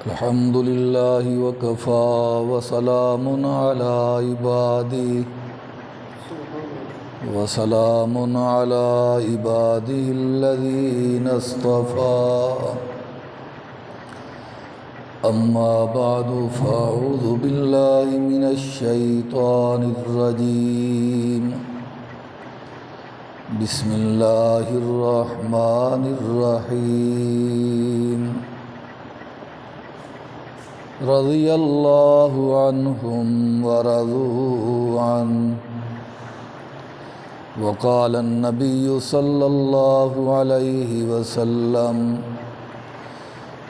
الحمد لله وكفى وسلام على عباده الذين اصطفى أما بعد فأعوذ بالله من الشيطان الرجيم بسم الله الرحمن الرحيم رضي الله عنهم ورضوا عنه وقال النبي صلى الله عليه وسلم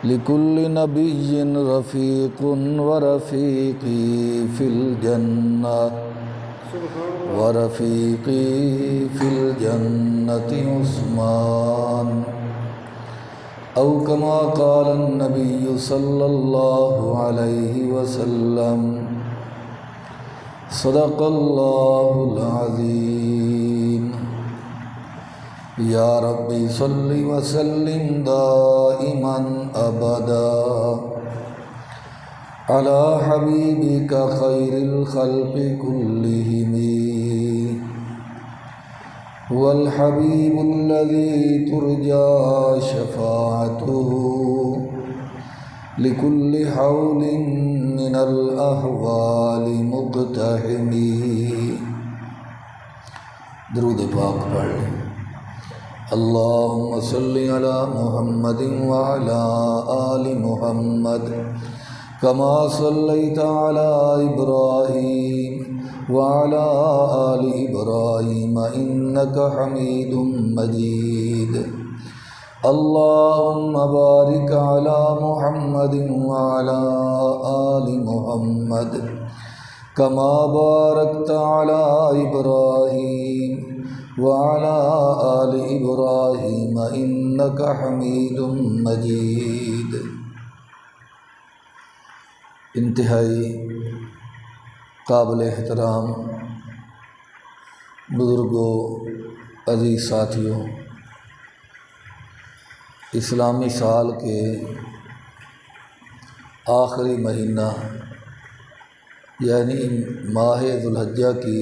لكل نبي رفيق ورفيقي في الجنة ورفيقي في الجنة عثمان أو كما قال النبي صلى الله عليه وسلم صدق الله العظيم یا ربی صلی وسلم دائما ابدا علی حبیبک خیر الخلق كلهم هو الحبیب الذی ترجى شفاعته لكل حول من الاحوال مقتحم۔ درود پاک پڑھ لیں۔ اللہم صلی علی محمد وعلی آل محمد کما صلیت علی ابراہیم وعلی آل ابراہیم انک حمید مجید۔ اللہم بارک علی محمد وعلی آل محمد کما بارکت علی ابراہیم وعلى آل إبراهيم إنك حميد مجيد۔ انتہائی قابل احترام بزرگوں، عزیز ساتھیوں، اسلامی سال کے آخری مہینہ یعنی ماہ ذو الحجہ کی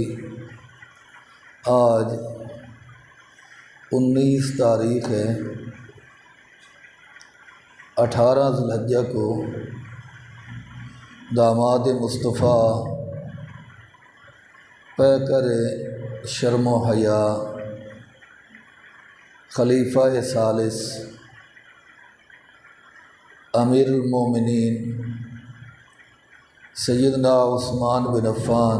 آج 19 تاریخ ہے۔ 18 ذو الحجہ کو داماد مصطفیٰ پیکر شرم و حیا خلیفہ ثالث امیر المومنین سیدنا عثمان بن عفان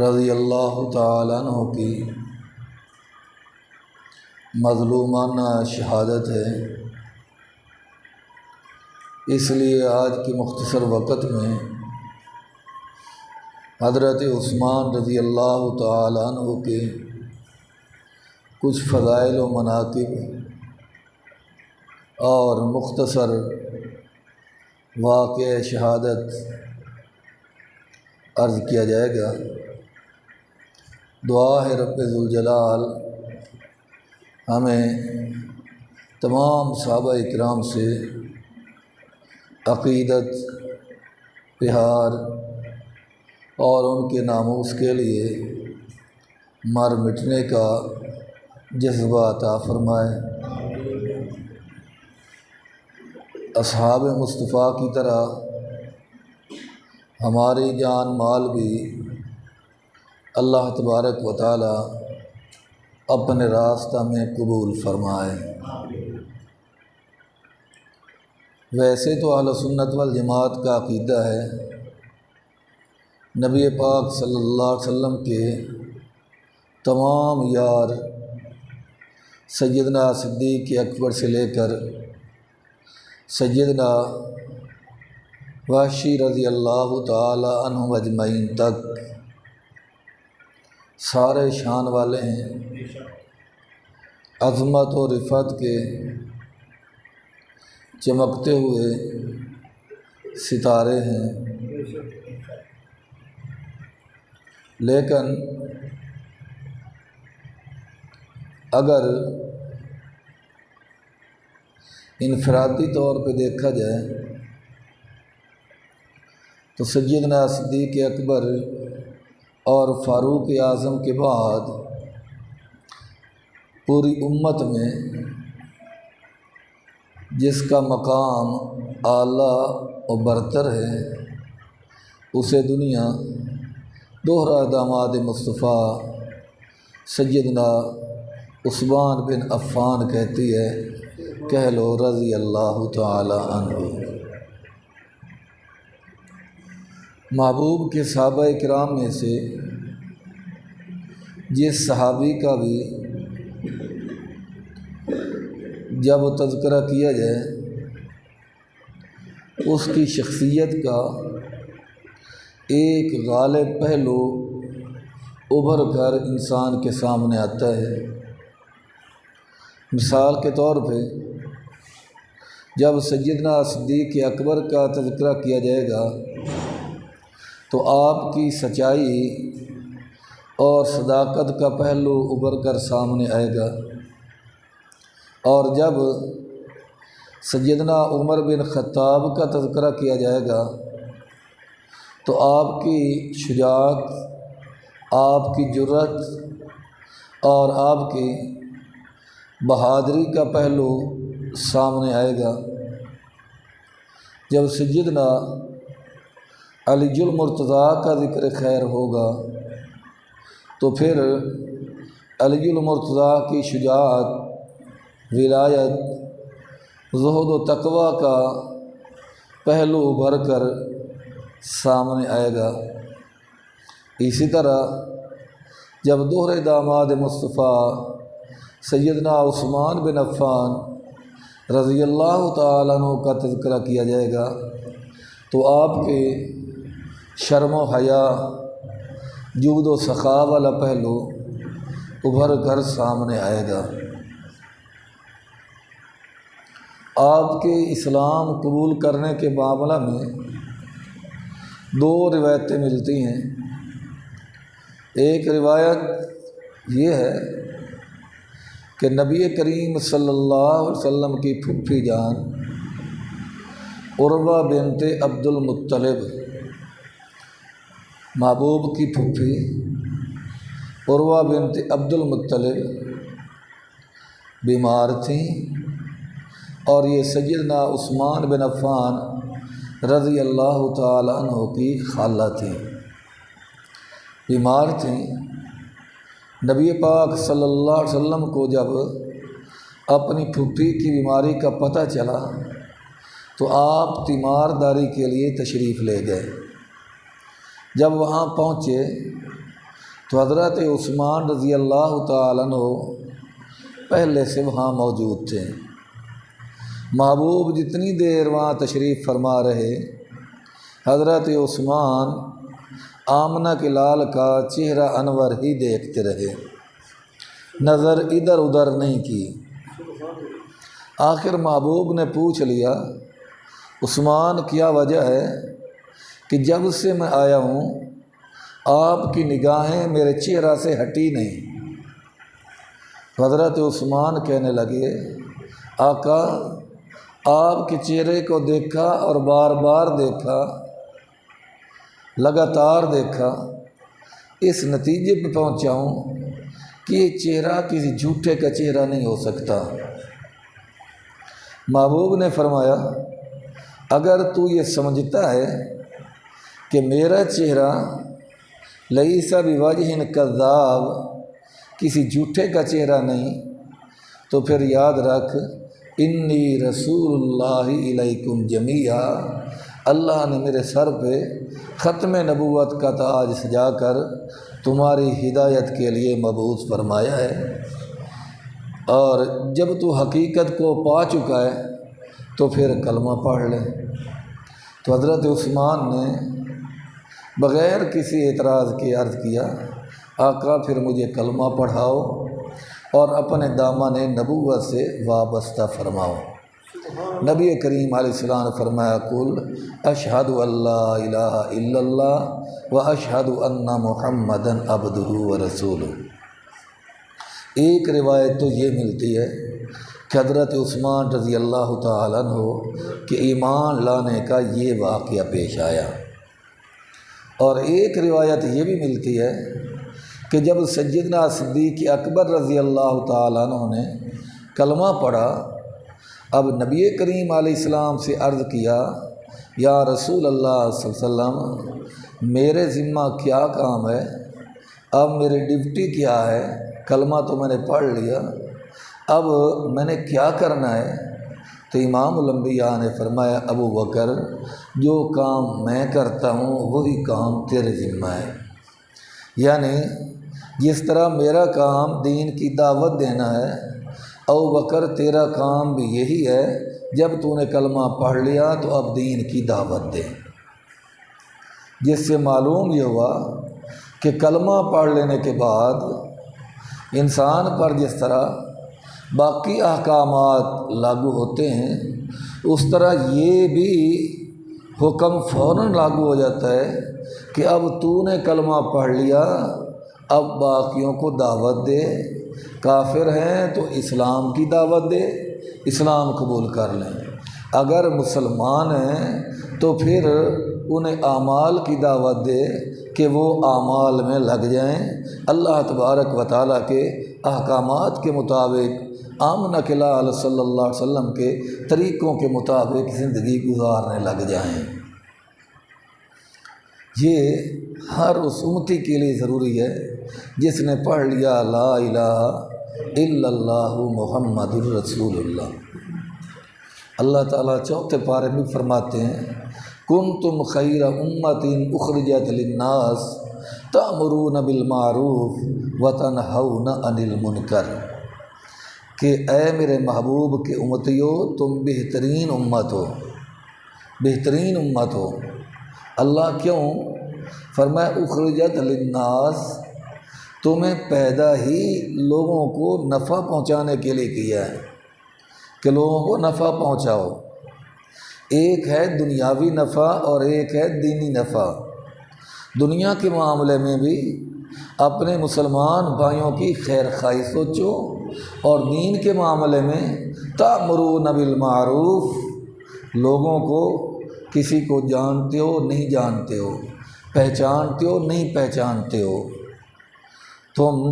رضی اللہ تعالیٰ عنہ کی مظلومانہ شہادت ہے، اس لیے آج کے مختصر وقت میں حضرت عثمان رضی اللہ تعالیٰ عنہ کے کچھ فضائل و مناقب اور مختصر واقعہ شہادت عرض کیا جائے گا۔ دعا ہے رب ذوالجلال ہمیں تمام صحابہ اکرام سے عقیدت، پیار اور ان کے ناموس کے لیے مر مٹنے کا جذبہ عطا فرمائے۔ اصحاب مصطفیٰ کی طرح ہماری جان مال بھی اللہ تبارک و تعالی اپنے راستہ میں قبول فرمائے۔ ویسے تو اہل سنت والجماعت کا عقیدہ ہے نبی پاک صلی اللہ علیہ وسلم کے تمام یار سیدنا صدیق اکبر سے لے کر سیدنا وحشی رضی اللہ تعالی عنہ اجمعین تک سارے شان والے ہیں، عظمت و رفعت کے چمکتے ہوئے ستارے ہیں، لیکن اگر انفرادی طور پہ دیکھا جائے تو سیدنا صدیق اکبر اور فاروق اعظم کے بعد پوری امت میں جس کا مقام اعلیٰ و برتر ہے اسے دنیا دوہرا داماد مصطفیٰ سیدنا عثمان بن عفان کہتی ہے، کہہ لو رضی اللہ تعالی عنہ۔ محبوب کے صحابہ کرام میں سے جس صحابی کا بھی جب تذکرہ کیا جائے اس کی شخصیت کا ایک غالب پہلو ابھر کر انسان کے سامنے آتا ہے۔ مثال کے طور پہ جب سیدنا صدیق اکبر کا تذکرہ کیا جائے گا تو آپ کی سچائی اور صداقت کا پہلو ابھر کر سامنے آئے گا، اور جب سیدنا عمر بن خطاب کا تذکرہ کیا جائے گا تو آپ کی شجاعت، آپ کی جرأت اور آپ کی بہادری کا پہلو سامنے آئے گا۔ جب سیدنا علی المرتضیٰ کا ذکر خیر ہوگا تو پھر علی المرتضیٰ کی شجاعت، ولایت، زہد و تقویٰ کا پہلو ابھر کر سامنے آئے گا۔ اسی طرح جب دوہرے داماد مصطفیٰ سیدنا عثمان بن عفان رضی اللہ تعالیٰ عنہ کا تذکرہ کیا جائے گا تو آپ کے شرم و حیا، جود و سخا والا پہلو ابھر کر سامنے آئے گا۔ آپ کے اسلام قبول کرنے کے معاملہ میں دو روایتیں ملتی ہیں۔ ایک روایت یہ ہے کہ نبی کریم صلی اللہ علیہ وسلم کی پھپھی جان عروہ بنت عبد المطلب، محبوب کی پھپھی عروہ بنت عبد المطلب بیمار تھیں، اور یہ سیدنا عثمان بن عفان رضی اللہ تعالی عنہ کی خالہ تھیں، بیمار تھیں۔ نبی پاک صلی اللہ علیہ وسلم کو جب اپنی پھپھی کی بیماری کا پتہ چلا تو آپ تیمارداری کے لیے تشریف لے گئے۔ جب وہاں پہنچے تو حضرت عثمان رضی اللہ تعالی عنہ پہلے سے وہاں موجود تھے۔ محبوب جتنی دیر وہاں تشریف فرما رہے، حضرت عثمان آمنہ کے لال کا چہرہ انور ہی دیکھتے رہے، نظر ادھر ادھر نہیں کی۔ آخر محبوب نے پوچھ لیا، عثمان کیا وجہ ہے کہ جب سے میں آیا ہوں آپ کی نگاہیں میرے چہرہ سے ہٹی نہیں؟ حضرت عثمان کہنے لگے، آقا آپ کے چہرے کو دیکھا اور بار بار دیکھا، لگاتار دیکھا، اس نتیجے پہ پہنچا ہوں کہ یہ چہرہ کسی جھوٹے کا چہرہ نہیں ہو سکتا۔ محبوب نے فرمایا، اگر تو یہ سمجھتا ہے کہ میرا چہرہ لیس بوجہ کذاب، کسی جھوٹے کا چہرہ نہیں، تو پھر یاد رکھ انی رسول اللہ علیکم جمیعا، اللہ نے میرے سر پہ ختم نبوت کا تاج سجا کر تمہاری ہدایت کے لیے مبعوث فرمایا ہے، اور جب تو حقیقت کو پا چکا ہے تو پھر کلمہ پڑھ لے۔ تو حضرت عثمان نے بغیر کسی اعتراض کے عرض کیا، آقا پھر مجھے کلمہ پڑھاؤ اور اپنے دامن نبوت سے وابستہ فرماؤ۔ نبی کریم علیہ السلام نے فرمایا، قل اشہد ان لا الہ الا اللہ و اشہد ان محمدا عبدہ و رسولہ، ایک روایت تو یہ ملتی ہے کہ حضرت عثمان رضی اللہ تعالیٰ عنہ کہ ایمان لانے کا یہ واقعہ پیش آیا، اور ایک روایت یہ بھی ملتی ہے کہ جب سیدنا صدیق اکبر رضی اللہ تعالیٰ عنہ نے کلمہ پڑھا، اب نبی کریم علیہ السلام سے عرض کیا، یا رسول اللہ صلی اللہ علیہ وسلم میرے ذمہ کیا کام ہے، اب میری ڈیوٹی کیا ہے، کلمہ تو میں نے پڑھ لیا، اب میں نے کیا کرنا ہے؟ تو امام الانبیاء نے فرمایا، ابو بکر جو کام میں کرتا ہوں وہی کام تیرے ذمہ ہے، یعنی جس طرح میرا کام دین کی دعوت دینا ہے، ابو بکر تیرا کام بھی یہی ہے، جب تو نے کلمہ پڑھ لیا تو اب دین کی دعوت دے۔ جس سے معلوم یہ ہوا کہ کلمہ پڑھ لینے کے بعد انسان پر جس طرح باقی احکامات لاگو ہوتے ہیں، اس طرح یہ بھی حکم فوراً لاگو ہو جاتا ہے کہ اب تو نے کلمہ پڑھ لیا، اب باقیوں کو دعوت دے، کافر ہیں تو اسلام کی دعوت دے، اسلام قبول کر لیں، اگر مسلمان ہیں تو پھر انہیں اعمال کی دعوت دے کہ وہ اعمال میں لگ جائیں، اللہ تبارک و تعالیٰ کے احکامات کے مطابق آمنہ کے لال صلی اللہ علیہ وسلم کے طریقوں کے مطابق زندگی گزارنے لگ جائیں۔ یہ ہر اس امتی کے لیے ضروری ہے جس نے پڑھ لیا لا الہ الا اللہ محمد الرسول اللہ۔ اللہ تعالیٰ چوتھے پارے میں فرماتے ہیں، کنتم خیر امت اخرجت للناس تأمرون بالمعروف وتنہون عن المنکر، کہ اے میرے محبوب کے امتیو تم بہترین امت ہو، بہترین امت ہو۔ اللہ کیوں؟ فرمایا اخرجت للناس، تمہیں پیدا ہی لوگوں کو نفع پہنچانے کے لیے کیا ہے کہ لوگوں کو نفع پہنچاؤ۔ ایک ہے دنیاوی نفع اور ایک ہے دینی نفع۔ دنیا کے معاملے میں بھی اپنے مسلمان بھائیوں کی خیر خواہی سوچو، اور دین کے معاملے میں تأمرون بالمعروف، لوگوں کو کسی کو جانتے ہو نہیں جانتے ہو، پہچانتے ہو نہیں پہچانتے ہو، تم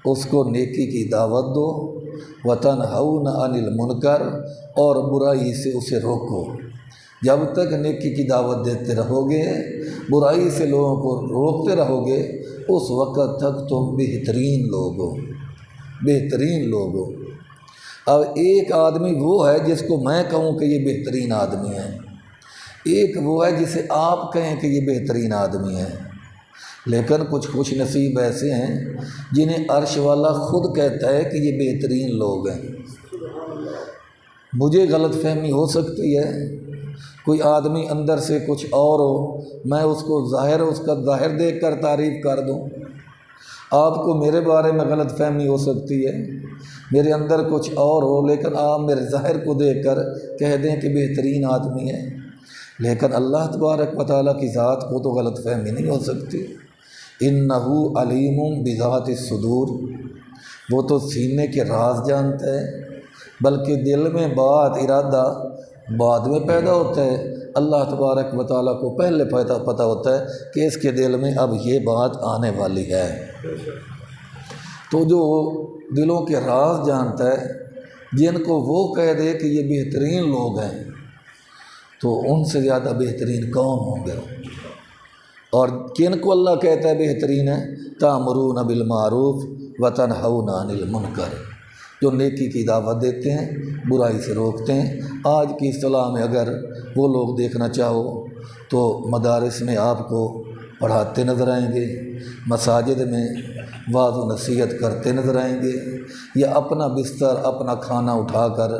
اس کو نیکی کی دعوت دو، وتنہون عن المنکر، اور برائی سے اسے روکو۔ جب تک نیکی کی دعوت دیتے رہو گے، برائی سے لوگوں کو روکتے رہو گے، اس وقت تک تم بہترین لوگ ہو، بہترین لوگ ہو۔ اب ایک آدمی وہ ہے جس کو میں کہوں کہ یہ بہترین آدمی ہے، ایک وہ ہے جسے آپ کہیں کہ یہ بہترین آدمی ہے، لیکن کچھ خوش نصیب ایسے ہیں جنہیں عرش والا خود کہتا ہے کہ یہ بہترین لوگ ہیں۔ مجھے غلط فہمی ہو سکتی ہے، کوئی آدمی اندر سے کچھ اور ہو، میں اس کو اس کا ظاہر دیکھ کر تعریف کر دوں، آپ کو میرے بارے میں غلط فہمی ہو سکتی ہے، میرے اندر کچھ اور ہو، لیکن آپ میرے ظاہر کو دیکھ کر کہہ دیں کہ بہترین آدمی ہے، لیکن اللہ تبارک و تعالیٰ کی ذات کو تو غلط فہمی نہیں ہو سکتی۔ انہ علیم بذات الصدور، وہ تو سینے کے راز جانتا ہے، بلکہ دل میں بات ارادہ بعد میں پیدا ہوتا ہے، اللہ تبارک و تعالیٰ کو پہلے پتہ ہوتا ہے کہ اس کے دل میں اب یہ بات آنے والی ہے۔ تو جو دلوں کے راز جانتا ہے، جن کو وہ کہہ دے کہ یہ بہترین لوگ ہیں، تو ان سے زیادہ بہترین کون ہوں گے؟ اور کن کو اللہ کہتا ہے بہترین ہے؟ تأمرون بالمعروف وتنہون عن المنکر، جو نیکی کی دعوت دیتے ہیں، برائی سے روکتے ہیں۔ آج کی اصطلاح میں اگر وہ لوگ دیکھنا چاہو تو مدارس میں آپ کو پڑھاتے نظر آئیں گے، مساجد میں وعظ و نصیحت کرتے نظر آئیں گے، یا اپنا بستر اپنا کھانا اٹھا کر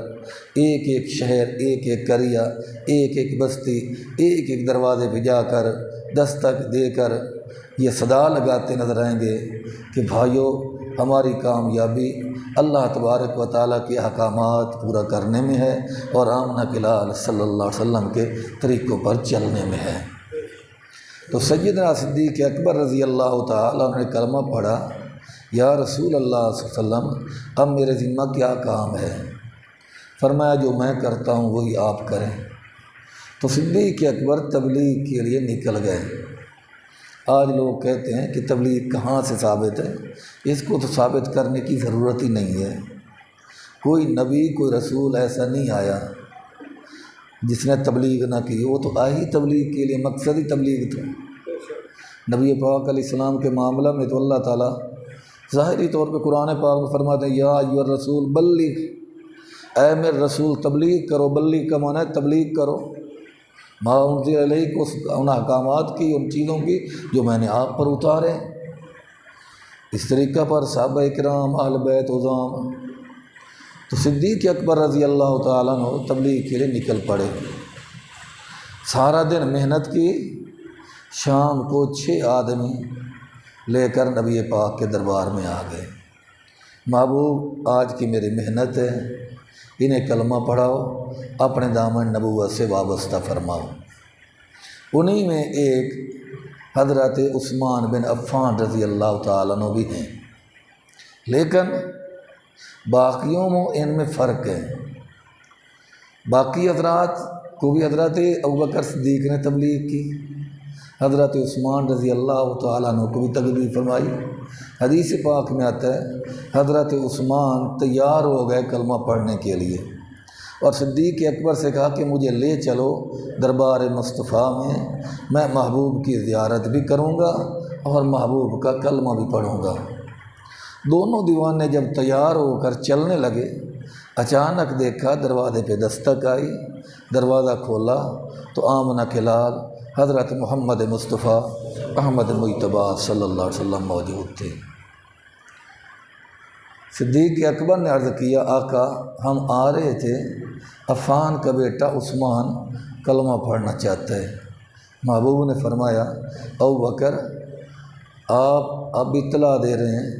ایک ایک شہر، ایک ایک قریہ، ایک ایک بستی، ایک ایک دروازے پہ جا کر دستک دے کر یہ صدا لگاتے نظر آئیں گے کہ بھائیو، ہماری کامیابی اللہ تبارک و تعالیٰ کے احکامات پورا کرنے میں ہے، اور آمنہ کے لال صلی اللہ علیہ وسلم کے طریقوں پر چلنے میں ہے۔ تو سیدنا صدیق اکبر رضی اللہ تعالیٰ نے کلمہ پڑھا، یا رسول اللہ صلی اللہ علیہ وسلم اب میرے ذمہ کیا کام ہے؟ فرمایا جو میں کرتا ہوں وہی آپ کریں۔ تو صدیق اکبر تبلیغ کے لیے نکل گئے۔ آج لوگ کہتے ہیں کہ تبلیغ کہاں سے ثابت ہے؟ اس کو تو ثابت کرنے کی ضرورت ہی نہیں ہے۔ کوئی نبی کوئی رسول ایسا نہیں آیا جس نے تبلیغ نہ کی، وہ تو آئی تبلیغ کے لیے، مقصد ہی تبلیغ تھا۔ نبی پاک علیہ السلام کے معاملہ میں تو اللہ تعالیٰ ظاہری طور پہ قرآن پاک میں فرماتے ہیں یا ایھا الرسول بلغ، اے میرے رسول تبلیغ کرو۔ بلغ کا معنی ہے تبلیغ کرو، ما انزل الیک، ان احکامات کی، ان چیزوں کی جو میں نے آپ پر اتارے۔ اس طریقہ پر صحابہ کرام اہل بیت عظام، تو صدیق اکبر رضی اللہ تعالیٰ عنہ تبلیغ کے لیے نکل پڑے۔ سارا دن محنت کی، شام کو 6 آدمی لے کر نبی پاک کے دربار میں آ گئے۔ محبوب آج کی میری محنت ہے، انہیں کلمہ پڑھاؤ، اپنے دامن نبوت سے وابستہ فرماؤ۔ انہی میں ایک حضرت عثمان بن عفان رضی اللہ تعالیٰ عنہ بھی ہیں، لیکن باقیوں میں ان میں فرق ہے۔ باقی حضرات کو بھی حضرت ابوبکر صدیق نے تبلیغ کی، حضرت عثمان رضی اللہ تعالیٰ عنہ کو بھی تبلیغ فرمائی۔ حدیث پاک میں آتا ہے حضرت عثمان تیار ہو گئے کلمہ پڑھنے کے لیے، اور صدیق اکبر سے کہا کہ مجھے لے چلو دربار مصطفیٰ میں محبوب کی زیارت بھی کروں گا اور محبوب کا کلمہ بھی پڑھوں گا۔ دونوں دیوانے جب تیار ہو کر چلنے لگے، اچانک دیکھا دروازے پہ دستک آئی، دروازہ کھولا تو آمنہ کے لال حضرت محمد مصطفیٰ احمد مجتبیٰ صلی اللہ علیہ وسلم موجود تھے۔ صدیق اکبر نے عرض کیا آقا ہم آ رہے تھے، عفان کا بیٹا عثمان کلمہ پڑھنا چاہتا ہے۔ محبوب نے فرمایا ابوبکر آپ اب اطلاع دے رہے ہیں،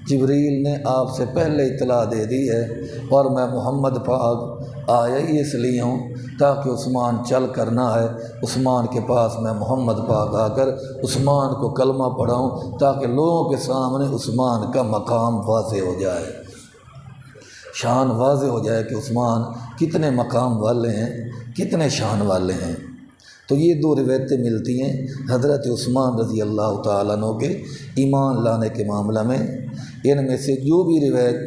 جبریل نے آپ سے پہلے اطلاع دے دی ہے، اور میں محمد پاک آیا ہی اس لیے ہوں تاکہ عثمان چل کر نہ آئے، عثمان کے پاس میں محمد پاک آ کر عثمان کو کلمہ پڑھاؤں تاکہ لوگوں کے سامنے عثمان کا مقام واضح ہو جائے، شان واضح ہو جائے کہ عثمان کتنے مقام والے ہیں، کتنے شان والے ہیں۔ تو یہ 2 روایتیں ملتی ہیں حضرت عثمان رضی اللہ تعالیٰ عنہ کے ایمان لانے کے معاملہ میں۔ ان میں سے جو بھی روایت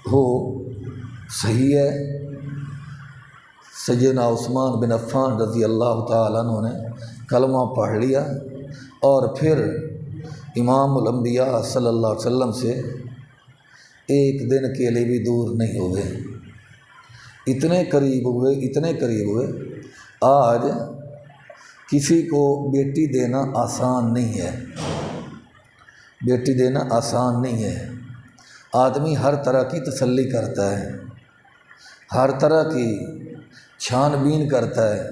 ہو صحیح ہے۔ سیدنا عثمان بن عفان رضی اللہ تعالیٰ عنہ نے کلمہ پڑھ لیا اور پھر امام الانبیاء صلی اللہ علیہ وسلم سے ایک دن کے لیے بھی دور نہیں ہوئے، اتنے قریب ہوئے، اتنے قریب ہوئے۔ آج کسی کو بیٹی دینا آسان نہیں ہے، بیٹی دینا آسان نہیں ہے۔ آدمی ہر طرح کی تسلی کرتا ہے، ہر طرح کی چھان بین کرتا ہے،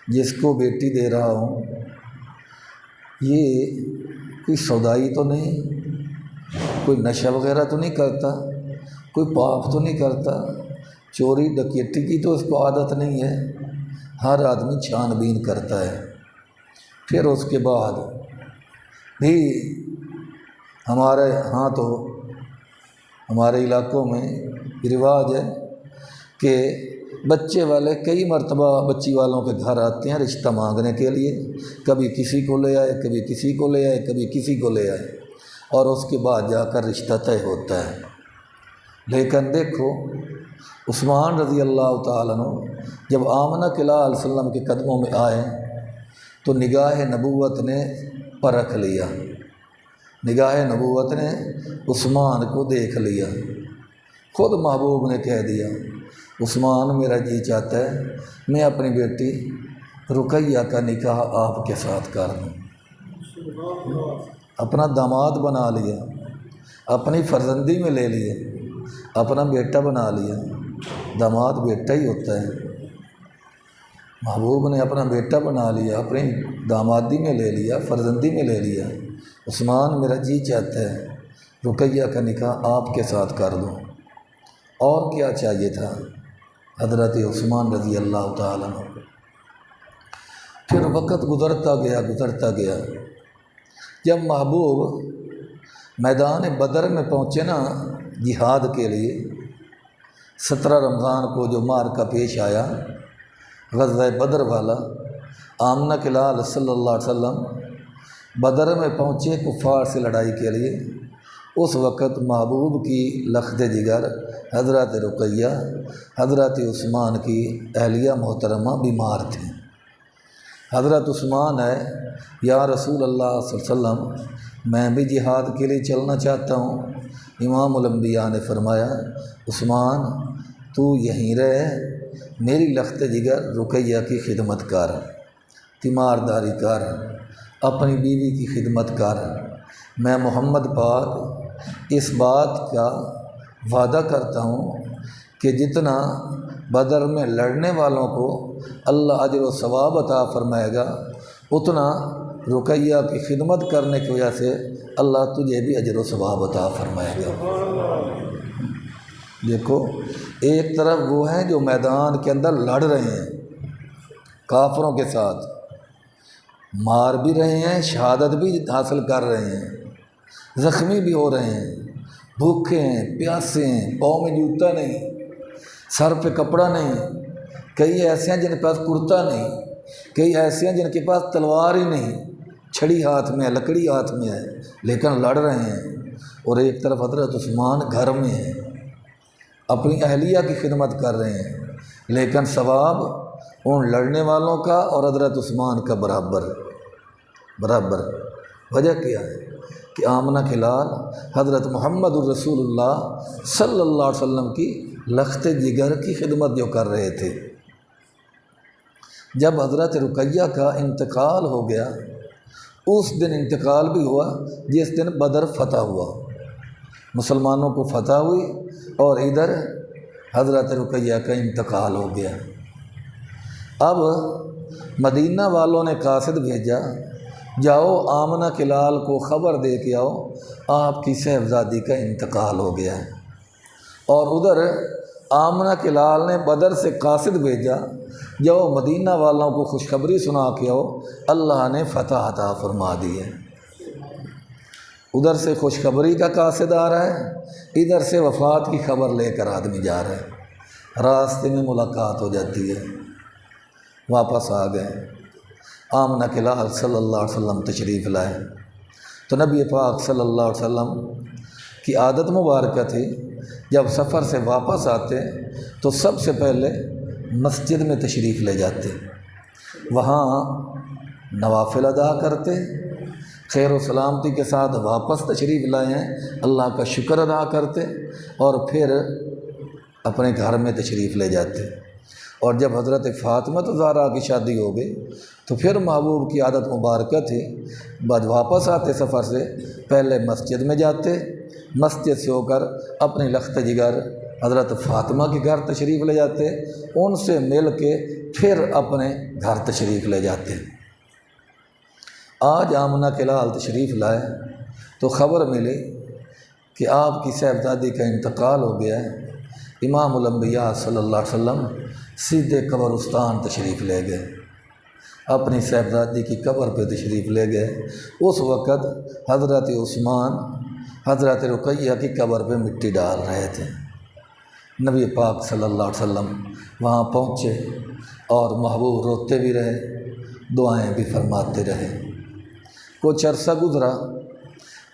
جس کو بیٹی دے رہا ہوں یہ کوئی سودائی تو نہیں، کوئی نشہ وغیرہ تو نہیں کرتا، کوئی پاپ تو نہیں کرتا، چوری ڈکیتی کی تو اس کو عادت نہیں ہے۔ ہر آدمی چھان بین کرتا ہے۔ پھر اس کے بعد بھی ہمارے ہاں تو ہمارے علاقوں میں رواج ہے کہ بچے والے کئی مرتبہ بچی والوں کے گھر آتے ہیں رشتہ مانگنے کے لیے، کبھی کسی کو لے آئے، کبھی کسی کو لے آئے، کبھی کسی کو لے آئے، اور اس کے بعد جا کر رشتہ طے ہوتا ہے۔ لیکن دیکھو عثمان رضی اللہ تعالیٰ عنہ جب آمنہ کے لال علیہ وسلم کے قدموں میں آئے تو نگاہ نبوت نے پرکھ لیا، نگاہ نبوت نے عثمان کو دیکھ لیا۔ خود محبوب نے کہہ دیا عثمان میرا جی چاہتا ہے میں اپنی بیٹی رقیہ کا نکاح آپ کے ساتھ کر دوں۔ اپنا داماد بنا لیا، اپنی فرزندی میں لے لیے، اپنا بیٹا بنا لیا۔ داماد بیٹا ہی ہوتا ہے، محبوب نے اپنا بیٹا بنا لیا، اپنی دامادی میں لے لیا، فرزندی میں لے لیا۔ عثمان میرا جی چاہتا ہے رقیہ کا نکاح آپ کے ساتھ کر دوں۔ اور کیا چاہیے تھا حضرت عثمان رضی اللہ تعالیٰ عنہ کو۔ پھر وقت گزرتا گیا، جب محبوب میدان بدر میں پہنچے نا جہاد کے لیے، 17 رمضان کو جو معرکہ پیش آیا غزوہ بدر والا، آمنہ کے لال صلی اللہ علیہ وسلم بدر میں پہنچے کفار سے لڑائی کے لیے۔ اس وقت محبوب کی لخت جگر حضرت رقیہ، حضرت عثمان کی اہلیہ محترمہ بیمار تھیں۔ حضرت عثمان ہے، یا رسول اللہ صلی اللہ علیہ وسلم میں بھی جہاد کے لیے چلنا چاہتا ہوں۔ امام الانبیاء نے فرمایا عثمان تو یہیں رہ، میری لخت جگر رقیہ کی خدمت کر، تیمارداری کر، اپنی بیوی کی خدمت کر۔ میں محمد پاک اس بات کا وعدہ کرتا ہوں کہ جتنا بدر میں لڑنے والوں کو اللہ اجر و ثواب عطا فرمائے گا، اتنا رقیہ کی خدمت کرنے کی وجہ سے اللہ تجھے بھی اجر و ثواب عطا فرمائے گا۔ دیکھو، ایک طرف وہ ہیں جو میدان کے اندر لڑ رہے ہیں کافروں کے ساتھ، مار بھی رہے ہیں، شہادت بھی حاصل کر رہے ہیں، زخمی بھی ہو رہے ہیں، بھوکے ہیں، پیاسے ہیں، پاؤں میں جوتا نہیں، سر پہ کپڑا نہیں، کئی ایسے ہیں جن کے پاس کرتا نہیں، کئی ایسے ہیں جن کے پاس تلوار ہی نہیں، چھڑی ہاتھ میں ہے، لکڑی ہاتھ میں ہے، لیکن لڑ رہے ہیں۔ اور ایک طرف حضرت عثمان گھر میں ہیں، اپنی اہلیہ کی خدمت کر رہے ہیں، لیکن ثواب ان لڑنے والوں کا اور حضرت عثمان کا برابر۔ وجہ کیا ہے کہ آمنہ کے لال حضرت محمد الرسول اللہ صلی اللہ علیہ وسلم کی لخت جگر کی خدمت جو کر رہے تھے۔ جب حضرت رقیہ کا انتقال ہو گیا، اس دن انتقال بھی ہوا جس دن بدر فتح ہوا، مسلمانوں کو فتح ہوئی، اور ادھر حضرت رقیہ کا انتقال ہو گیا۔ اب مدینہ والوں نے قاصد بھیجا، جاؤ آمنہ کے لال کو خبر دے کے آؤ آپ کی صاحبزادی کا انتقال ہو گیا ہے۔ اور ادھر آمنہ کے لال نے بدر سے قاصد بھیجا، جاؤ مدینہ والوں کو خوشخبری سنا کے آؤ اللہ نے فتح عطا فرما دی ہے۔ ادھر سے خوشخبری کا قاصد آ رہا ہے، ادھر سے وفات کی خبر لے کر آدمی جا رہا ہے، راستے میں ملاقات ہو جاتی ہے، واپس آ گئے۔ آمنہ کے لال صلی اللہ علیہ وسلم تشریف لائے تو نبی پاک صلی اللہ علیہ وسلم کی عادت مبارکہ تھی، جب سفر سے واپس آتے تو سب سے پہلے مسجد میں تشریف لے جاتے، وہاں نوافل ادا کرتے، خیر و سلامتی کے ساتھ واپس تشریف لائے ہیں اللہ کا شکر ادا کرتے، اور پھر اپنے گھر میں تشریف لے جاتے۔ اور جب حضرت فاطمہ زہرا کی شادی ہو گئی تو پھر محبوب کی عادت مبارکہ تھی، بعد واپس آتے سفر سے پہلے مسجد میں جاتے، مسجد سے ہو کر اپنی لخت جگر حضرت فاطمہ کے گھر تشریف لے جاتے، ان سے مل کے پھر اپنے گھر تشریف لے جاتے۔ آج آمنہ کے لال تشریف لائے تو خبر ملی کہ آپ کی صاحبزادی کا انتقال ہو گیا ہے۔ امام الانبیاء صلی اللہ علیہ وسلم سیدھے قبرستان تشریف لے گئے، اپنی صاحبزادی کی قبر پہ تشریف لے گئے۔ اس وقت حضرت عثمان حضرت رقیہ کی قبر پہ مٹی ڈال رہے تھے۔ نبی پاک صلی اللہ علیہ وسلم وہاں پہنچے اور محبوب روتے بھی رہے، دعائیں بھی فرماتے رہے۔ کچھ عرصہ گزرا،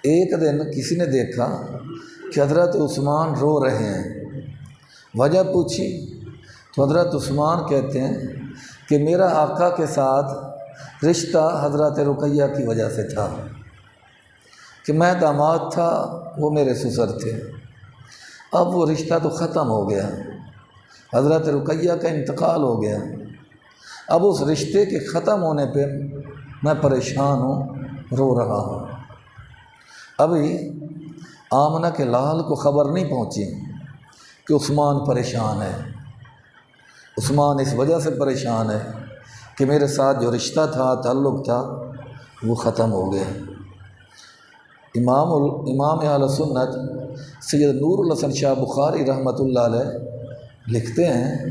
ایک دن کسی نے دیکھا کہ حضرت عثمان رو رہے ہیں، وجہ پوچھی تو حضرت عثمان کہتے ہیں کہ میرا آقا کے ساتھ رشتہ حضرت رقیہ کی وجہ سے تھا، کہ میں داماد تھا، وہ میرے سسر تھے، اب وہ رشتہ تو ختم ہو گیا، حضرت رقیہ کا انتقال ہو گیا، اب اس رشتے کے ختم ہونے پہ میں پریشان ہوں، رو رہا ہوں۔ ابھی آمنہ کے لال کو خبر نہیں پہنچی کہ عثمان پریشان ہے، عثمان اس وجہ سے پریشان ہے کہ میرے ساتھ جو رشتہ تھا، تعلق تھا، وہ ختم ہو گیا۔ امام اہل سنت سید نور الحسن شاہ بخاری رحمۃ اللہ علیہ لکھتے ہیں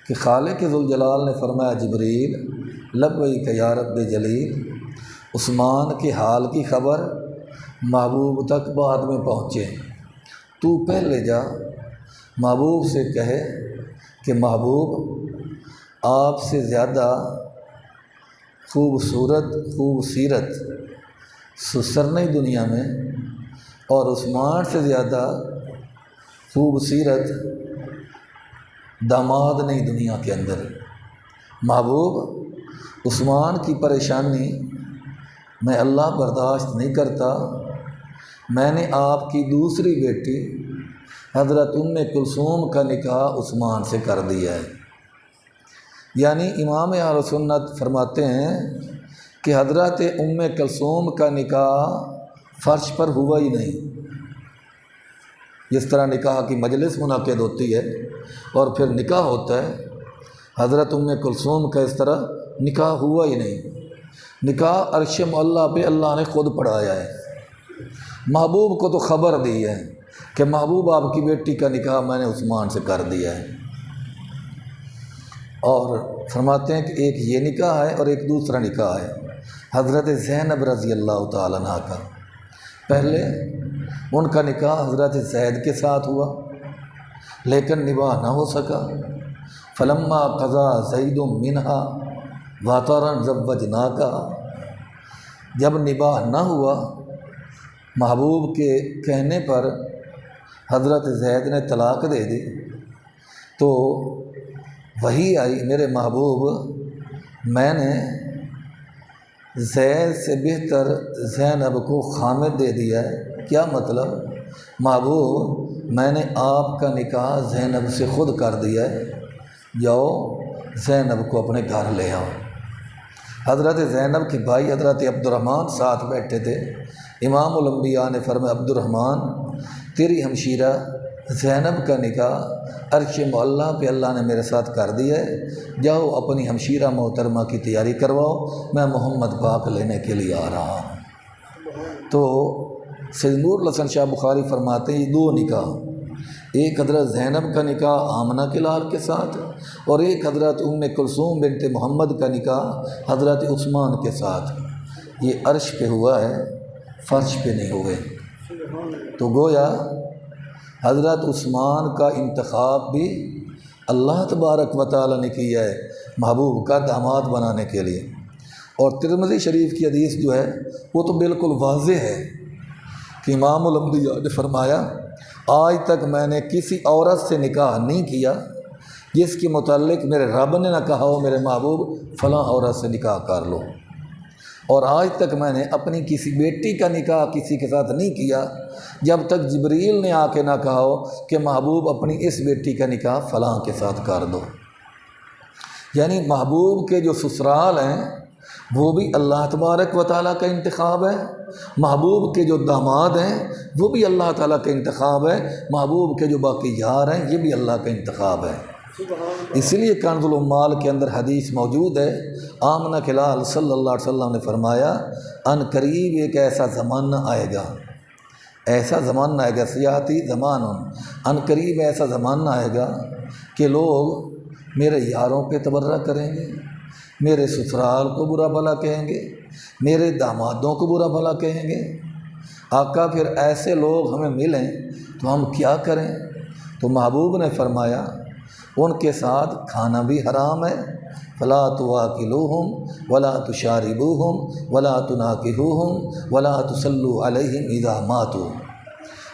کہ خالق ذوالجلال نے فرمایا جبریل لبیک یا رب جلیل، عثمان کے حال کی خبر محبوب تک بعد میں پہنچے، تو پہلے جا، محبوب سے کہے کہ محبوب آپ سے زیادہ خوبصورت خوبصیرت سسر نہیں دنیا میں، اور عثمان سے زیادہ خوبصورت داماد نہیں دنیا کے اندر۔ محبوب عثمان کی پریشانی میں اللہ برداشت نہیں کرتا، میں نے آپ کی دوسری بیٹی حضرت ام کلثوم کا نکاح عثمان سے کر دیا ہے۔ یعنی امام اہل سنت فرماتے ہیں کہ حضرت ام کلثوم کا نکاح فرش پر ہوا ہی نہیں۔ جس طرح نکاح کی مجلس منعقد ہوتی ہے اور پھر نکاح ہوتا ہے، حضرت ام کلثوم کا اس طرح نکاح ہوا ہی نہیں۔ نکاح عرش معلیٰ پہ اللہ نے خود پڑھایا ہے، محبوب کو تو خبر دی ہے کہ محبوب آپ کی بیٹی کا نکاح میں نے عثمان سے کر دیا ہے۔ اور فرماتے ہیں کہ ایک یہ نکاح ہے اور ایک دوسرا نکاح ہے حضرت زینب رضی اللہ تعالیٰ عنہ کا۔ پہلے ان کا نکاح حضرت زید کے ساتھ ہوا لیکن نباہ نہ ہو سکا، فلما قضا زید منہا وطرا زوجناکا، جب نباہ نہ ہوا محبوب کے کہنے پر حضرت زید نے طلاق دے دی، تو وہی آئی میرے محبوب میں نے زید سے بہتر زینب کو خامد دے دیا ہے۔ کیا مطلب؟ محبوب میں نے آپ کا نکاح زینب سے خود کر دیا ہے، جاؤ زینب کو اپنے گھر لے آؤ۔ حضرت زینب کے بھائی حضرت عبد الرحمن ساتھ بیٹھے تھے۔ امام الانبیاء نے فرمایا عبد الرحمن تیری ہمشیرہ زینب کا نکاح عرش معلیٰ پہ اللہ نے میرے ساتھ کر دیا ہے، جاؤ اپنی ہمشیرہ محترمہ کی تیاری کرواؤ، میں محمد پاک لینے کے لیے آ رہا ہوں۔ تو سید نور الحسن شاہ بخاری فرماتے ہیں یہ دو نکاح، ایک حضرت زینب کا نکاح آمنہ کے لال کے ساتھ اور ایک حضرت ام کلثوم بنت محمد کا نکاح حضرت عثمان کے ساتھ، یہ عرش پہ ہوا ہے، فرش پہ نہیں ہوئے۔ تو گویا حضرت عثمان کا انتخاب بھی اللہ تبارک و تعالیٰ نے کیا ہے محبوب کا داماد بنانے کے لیے۔ اور ترمذی شریف کی حدیث جو ہے وہ تو بالکل واضح ہے کہ امام الانبیاء نے فرمایا آج تک میں نے کسی عورت سے نکاح نہیں کیا جس کے متعلق میرے رب نے نہ کہا ہو میرے محبوب فلاں عورت سے نکاح کر لو، اور آج تک میں نے اپنی کسی بیٹی کا نکاح کسی کے ساتھ نہیں کیا جب تک جبریل نے آ کے نہ کہا ہو کہ محبوب اپنی اس بیٹی کا نکاح فلاں کے ساتھ کر دو۔ یعنی محبوب کے جو سسرال ہیں وہ بھی اللہ تبارک و تعالیٰ کا انتخاب ہے، محبوب کے جو داماد ہیں وہ بھی اللہ تعالیٰ کا انتخاب ہے، محبوب کے جو باقی یار ہیں یہ بھی اللہ کا انتخاب ہے۔ اس لیے کنز العمال کے اندر حدیث موجود ہے، آمنہ کے لال صلی اللہ علیہ وسلم نے فرمایا ان قریب ایک ایسا زمانہ آئے گا، ایسا زمانہ آئے گا، سیاتی زمان، ان قریب ایسا زمانہ آئے گا کہ لوگ میرے یاروں پہ تبرہ کریں گے، میرے سسرال کو برا بھلا کہیں گے، میرے دامادوں کو برا بھلا کہیں گے۔ آقا پھر ایسے لوگ ہمیں ملیں تو ہم کیا کریں؟ تو محبوب نے فرمایا ان کے ساتھ کھانا بھی حرام ہے، فلا تواکلوہم ولا تشاربوہم ولا تناکحوہم ولا تصلوا علیہم اذا ماتوا۔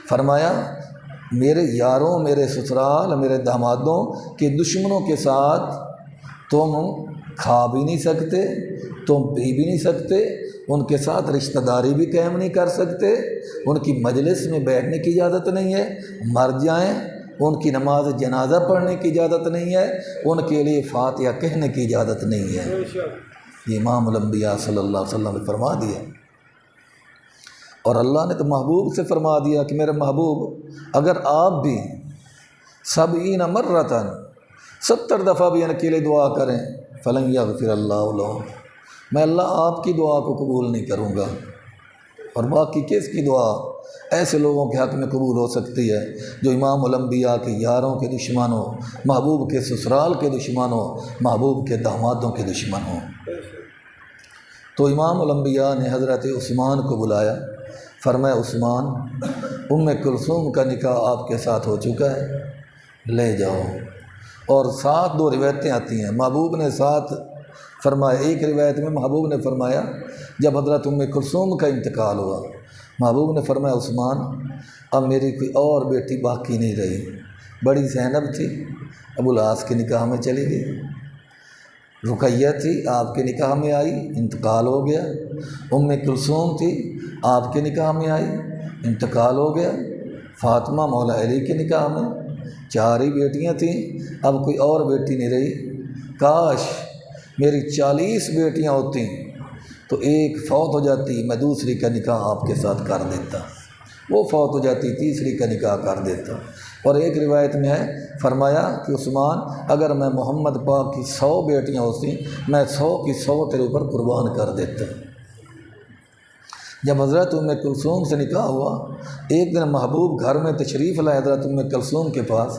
فرمایا میرے یاروں، میرے سسرال، میرے دامادوں کے دشمنوں کے ساتھ تم کھا بھی نہیں سکتے، تم پی بھی نہیں سکتے، ان کے ساتھ رشتہ داری بھی قائم نہیں کر سکتے، ان کی مجلس میں بیٹھنے کی اجازت نہیں ہے، مر جائیں ان کی نماز جنازہ پڑھنے کی اجازت نہیں ہے، ان کے لیے فاتحہ کہنے کی اجازت نہیں ہے۔ یہ امام الانبیاء صلی اللہ علیہ وسلم نے فرما دیا، اور اللہ نے تو محبوب سے فرما دیا کہ میرے محبوب اگر آپ بھی 70 مرتن 70 دفعہ بھی ان کے لیے دعا کریں فلن یغفر اللہ لہم، میں اللہ آپ کی دعا کو قبول نہیں کروں گا۔ اور باقی کس کی دعا ایسے لوگوں کے حق میں قبول ہو سکتی ہے جو امام الانبیاء کے یاروں کے دشمن ہوں، محبوب کے سسرال کے دشمن ہوں، محبوب کے دامادوں کے دشمن ہوں۔ تو امام الانبیاء نے حضرت عثمان کو بلایا، فرمایا عثمان کلثوم کا نکاح آپ کے ساتھ ہو چکا ہے، لے جاؤ۔ اور ساتھ 2 روایتیں آتی ہیں، محبوب نے ساتھ فرمایا، ایک روایت میں محبوب نے فرمایا جب حضرت کلثوم کا انتقال ہوا، محبوب نے فرمایا عثمان اب میری کوئی اور بیٹی باقی نہیں رہی، بڑی زینب تھی ابو العاص کے نکاح میں چلی گئی، رقیہ تھی آپ کے نکاح میں آئی، انتقال ہو گیا، کلثوم تھی آپ کے نکاح میں آئی، انتقال ہو گیا، فاطمہ مولا علی کے نکاح میں، 4 ہی بیٹیاں تھیں، اب کوئی اور بیٹی نہیں رہی، کاش میری 40 بیٹیاں ہوتی تو ایک فوت ہو جاتی، میں دوسری کا نکاح آپ کے ساتھ کر دیتا، وہ فوت ہو جاتی، تیسری کا نکاح کر دیتا۔ اور ایک روایت میں ہے فرمایا کہ عثمان اگر میں محمد پاک کی 100 بیٹیاں ہوتی میں 100 کی 100 تیرے اوپر قربان کر دیتا۔ جب حضرت کلثوم سے نکاح ہوا، ایک دن محبوب گھر میں تشریف لائے حضرت کلثوم کے پاس،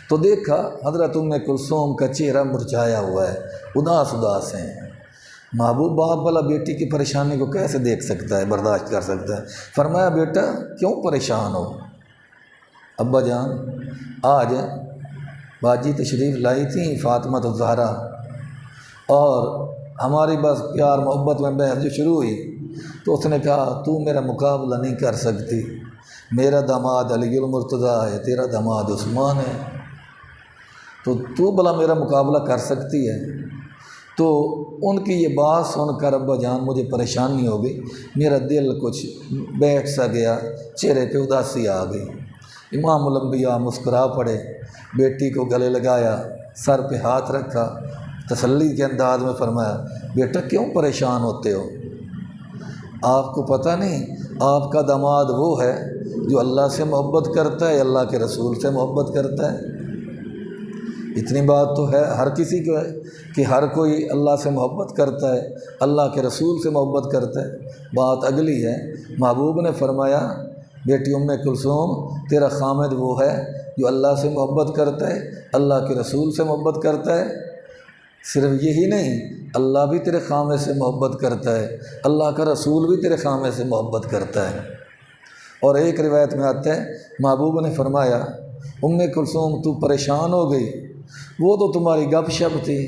تو دیکھا حضرت کلثوم کا چہرہ مرجھایا ہوا ہے، اداس ہیں۔ محبوب باپ والا بیٹی کی پریشانی کو کیسے دیکھ سکتا ہے، برداشت کر سکتا ہے؟ فرمایا بیٹا کیوں پریشان ہو؟ ابا جان آج باجی تشریف لائی تھیں فاطمہ الزہرا، اور ہماری بس پیار محبت میں بحث جو شروع ہوئی تو اس نے کہا تو میرا مقابلہ نہیں کر سکتی، میرا داماد علی المرتضیٰ ہے، تیرا داماد عثمان ہے، تو بھلا میرا مقابلہ کر سکتی ہے؟ تو ان کی یہ بات سن کر ابا جان مجھے پریشانی ہو گئی، میرا دل کچھ بیٹھ سا گیا، چہرے پہ اداسی آ گئی۔ امام الانبیاء مسکرا پڑے، بیٹی کو گلے لگایا، سر پہ ہاتھ رکھا، تسلی کے انداز میں فرمایا بیٹا کیوں پریشان ہوتے ہو؟ آپ کو پتہ نہیں آپ کا داماد وہ ہے جو اللہ سے محبت کرتا ہے، اللہ کے رسول سے محبت کرتا ہے۔ اتنی بات تو ہے ہر کسی کو ہے کہ ہر کوئی اللہ سے محبت کرتا ہے، اللہ کے رسول سے محبت کرتا ہے، بات اگلی ہے۔ محبوب نے فرمایا بیٹی کلثوم تیرا خامد وہ ہے جو اللہ سے محبت کرتا ہے، اللہ کے رسول سے محبت کرتا ہے، صرف یہی نہیں اللہ بھی تیرے خامد سے محبت کرتا ہے، اللہ کا رسول بھی تیرے خامد سے محبت کرتا ہے۔ اور ایک روایت میں آتا ہے محبوب نے فرمایا کلثوم تو پریشان ہو گئی، وہ تو تمہاری گپ شپ تھی،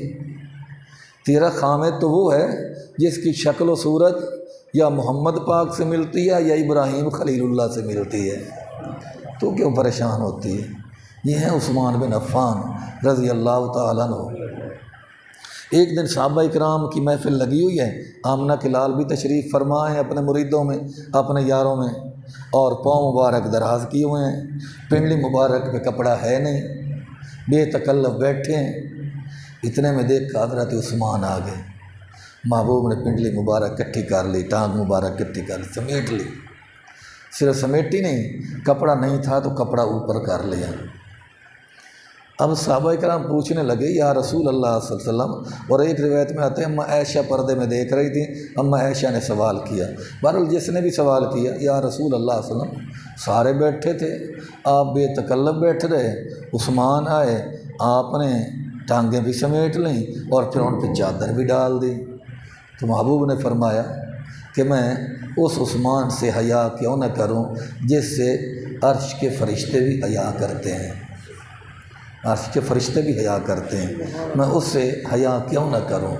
تیرا خامد تو وہ ہے جس کی شکل و صورت یا محمد پاک سے ملتی ہے یا ابراہیم خلیل اللہ سے ملتی ہے، تو کیوں پریشان ہوتی ہے؟ یہ ہے عثمان بن عفان رضی اللہ تعالیٰ عنہ۔ ایک دن صحابہ اکرام کی محفل لگی ہوئی ہے، آمنہ کے لال بھی تشریف فرما ہیں اپنے مریدوں میں، اپنے یاروں میں، اور پاؤں مبارک دراز کیے ہوئے ہیں، پنڈلی مبارک پہ کپڑا ہے نہیں، بے تکلف بیٹھے ہیں۔ اتنے میں دیکھ حضرت عثمان آ گئے، محبوب نے پنڈلی مبارک کٹھی کر لی، ٹانگ مبارک کٹھی کر لی، سمیٹ لی، صرف سمیٹی نہیں، کپڑا نہیں تھا تو کپڑا اوپر کر لیا۔ اب صحابہ کرام پوچھنے لگے یا رسول اللہ صلی اللہ علیہ وسلم، اور ایک روایت میں آتے ہیں اماں عائشہ پردے میں دیکھ رہی تھی، اماں عائشہ نے سوال کیا، بہرحال جس نے بھی سوال کیا یا رسول اللہ صلی اللہ علیہ وسلم سارے بیٹھے تھے، آپ بے تکلف بیٹھ رہے، عثمان آئے، آپ نے ٹانگیں بھی سمیٹ لیں اور پھر ان پہ چادر بھی ڈال دی۔ تو محبوب نے فرمایا کہ میں اس عثمان سے حیا کیوں نہ کروں جس سے عرش کے فرشتے بھی حیا کرتے ہیں، عرش کے فرشتے بھی حیا کرتے ہیں، میں اس سے حیا کیوں نہ کروں؟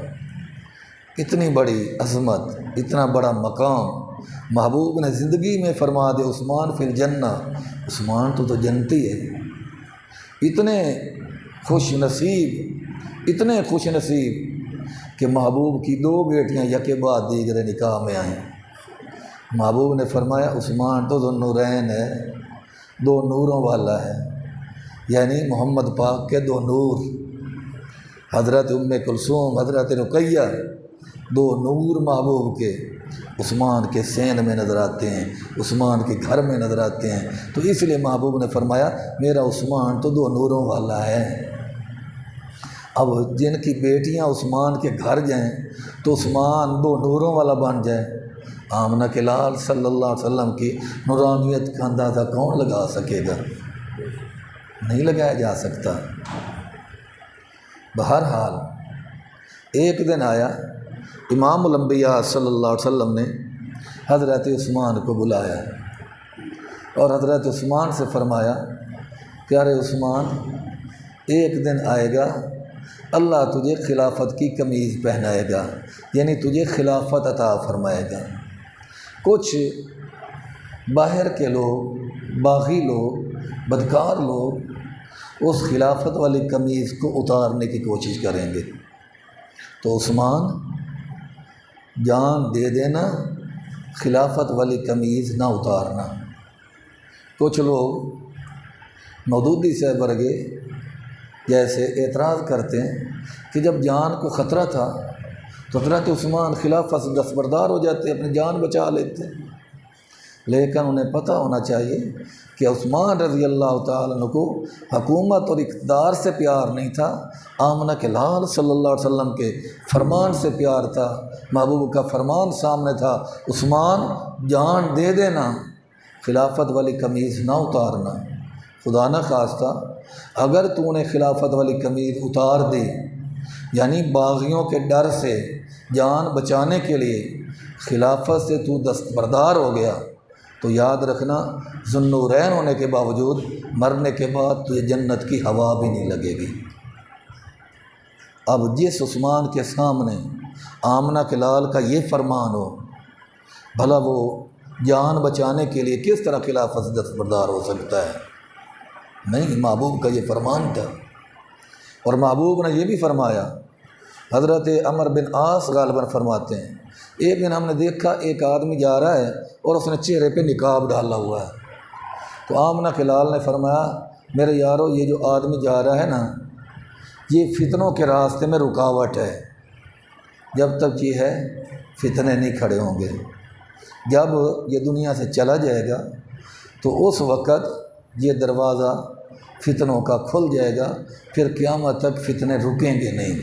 اتنی بڑی عظمت، اتنا بڑا مقام محبوب نے زندگی میں فرما دے، عثمان فی الجنہ، عثمان تو جنتی ہے۔ اتنے خوش نصیب کہ محبوب کی 2 بیٹیاں یکے بعد دیگرے نکاح میں آئیں۔ محبوب نے فرمایا عثمان تو ذوالنورین ہے، 2 نوروں والا ہے، یعنی محمد پاک کے 2 نور، حضرت کلثوم، حضرت رقیہ، 2 نور محبوب کے عثمان کے سین میں نظر آتے ہیں، عثمان کے گھر میں نظر آتے ہیں، تو اس لیے محبوب نے فرمایا میرا عثمان تو 2 نوروں والا ہے۔ اب جن کی بیٹیاں عثمان کے گھر جائیں تو عثمان 2 نوروں والا بن جائے، آمنہ کے لال صلی اللہ علیہ وسلم کی نورانیت کا اندازہ کون لگا سکے گا؟ نہیں لگایا جا سکتا۔ بہرحال ایک دن آیا، امام الانبیاء صلی اللہ علیہ وسلم نے حضرت عثمان کو بلایا، اور حضرت عثمان سے فرمایا کہ ارے عثمان، ایک دن آئے گا اللہ تجھے خلافت کی قمیض پہنائے گا، یعنی تجھے خلافت عطا فرمائے گا۔ کچھ باہر کے لوگ، باغی لوگ، بدکار لوگ اس خلافت والی قمیض کو اتارنے کی کوشش کریں گے، تو عثمان جان دے دینا، خلافت والی قمیض نہ اتارنا۔ کچھ لوگ مودودی سے برگے جیسے اعتراض کرتے ہیں کہ جب جان کو خطرہ تھا تو حضرت عثمان خلافت سے دستبردار ہو جاتے، اپنی جان بچا لیتے، لیکن انہیں پتہ ہونا چاہیے کہ عثمان رضی اللہ تعالیٰ عنہ کو حکومت اور اقتدار سے پیار نہیں تھا، آمنہ کے لال صلی اللہ علیہ وسلم کے فرمان سے پیار تھا، محبوب کا فرمان سامنے تھا، عثمان جان دے دینا، خلافت والی قمیض نہ اتارنا۔ خدا نہ خواستہ اگر تو نے خلافت والی قمیض اتار دی، یعنی باغیوں کے ڈر سے جان بچانے کے لیے خلافت سے تو دستبردار ہو گیا، تو یاد رکھنا ذوالنورین ہونے کے باوجود مرنے کے بعد تجھے جنت کی ہوا بھی نہیں لگے گی۔ اب جس عثمان کے سامنے آمنہ کے لال کا یہ فرمان ہو، بھلا وہ جان بچانے کے لیے کس طرح خلافت سے دستبردار ہو سکتا ہے؟ نہیں، محبوب کا یہ فرمان تھا۔ اور محبوب نے یہ بھی فرمایا، حضرت عمر بن عاص غالباً فرماتے ہیں، ایک دن ہم نے دیکھا ایک آدمی جا رہا ہے اور اس نے چہرے پہ نقاب ڈالا ہوا ہے، تو آمنہ کے لال نے فرمایا میرے یارو یہ جو آدمی جا رہا ہے نا، یہ فتنوں کے راستے میں رکاوٹ ہے، جب تک یہ ہے فتنے نہیں کھڑے ہوں گے، جب یہ دنیا سے چلا جائے گا تو اس وقت یہ دروازہ فتنوں کا کھل جائے گا، پھر قیامت تک فتنے رکیں گے نہیں۔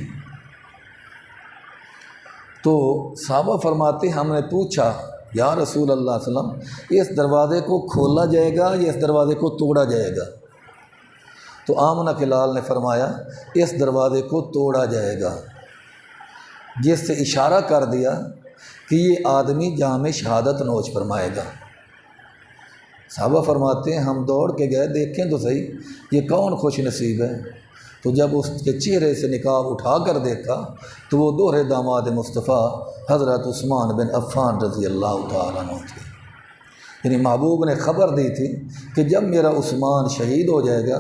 تو صحابہ فرماتے ہم نے پوچھا یا رسول اللہ صلی اللہ علیہ وسلم اس دروازے کو کھولا جائے گا یا اس دروازے کو توڑا جائے گا؟ تو آمنہ کے لال نے فرمایا اس دروازے کو توڑا جائے گا، جس سے اشارہ کر دیا کہ یہ آدمی جام شہادت نوش فرمائے گا۔ صحابہ فرماتے ہیں ہم دوڑ کے گئے دیکھیں تو صحیح یہ کون خوش نصیب ہے، تو جب اس کے چہرے سے نقاب اٹھا کر دیکھا تو وہ دوہرے داماد مصطفیٰ حضرت عثمان بن عفان رضی اللہ تعالیٰ عنہ تھے۔ یعنی محبوب نے خبر دی تھی کہ جب میرا عثمان شہید ہو جائے گا،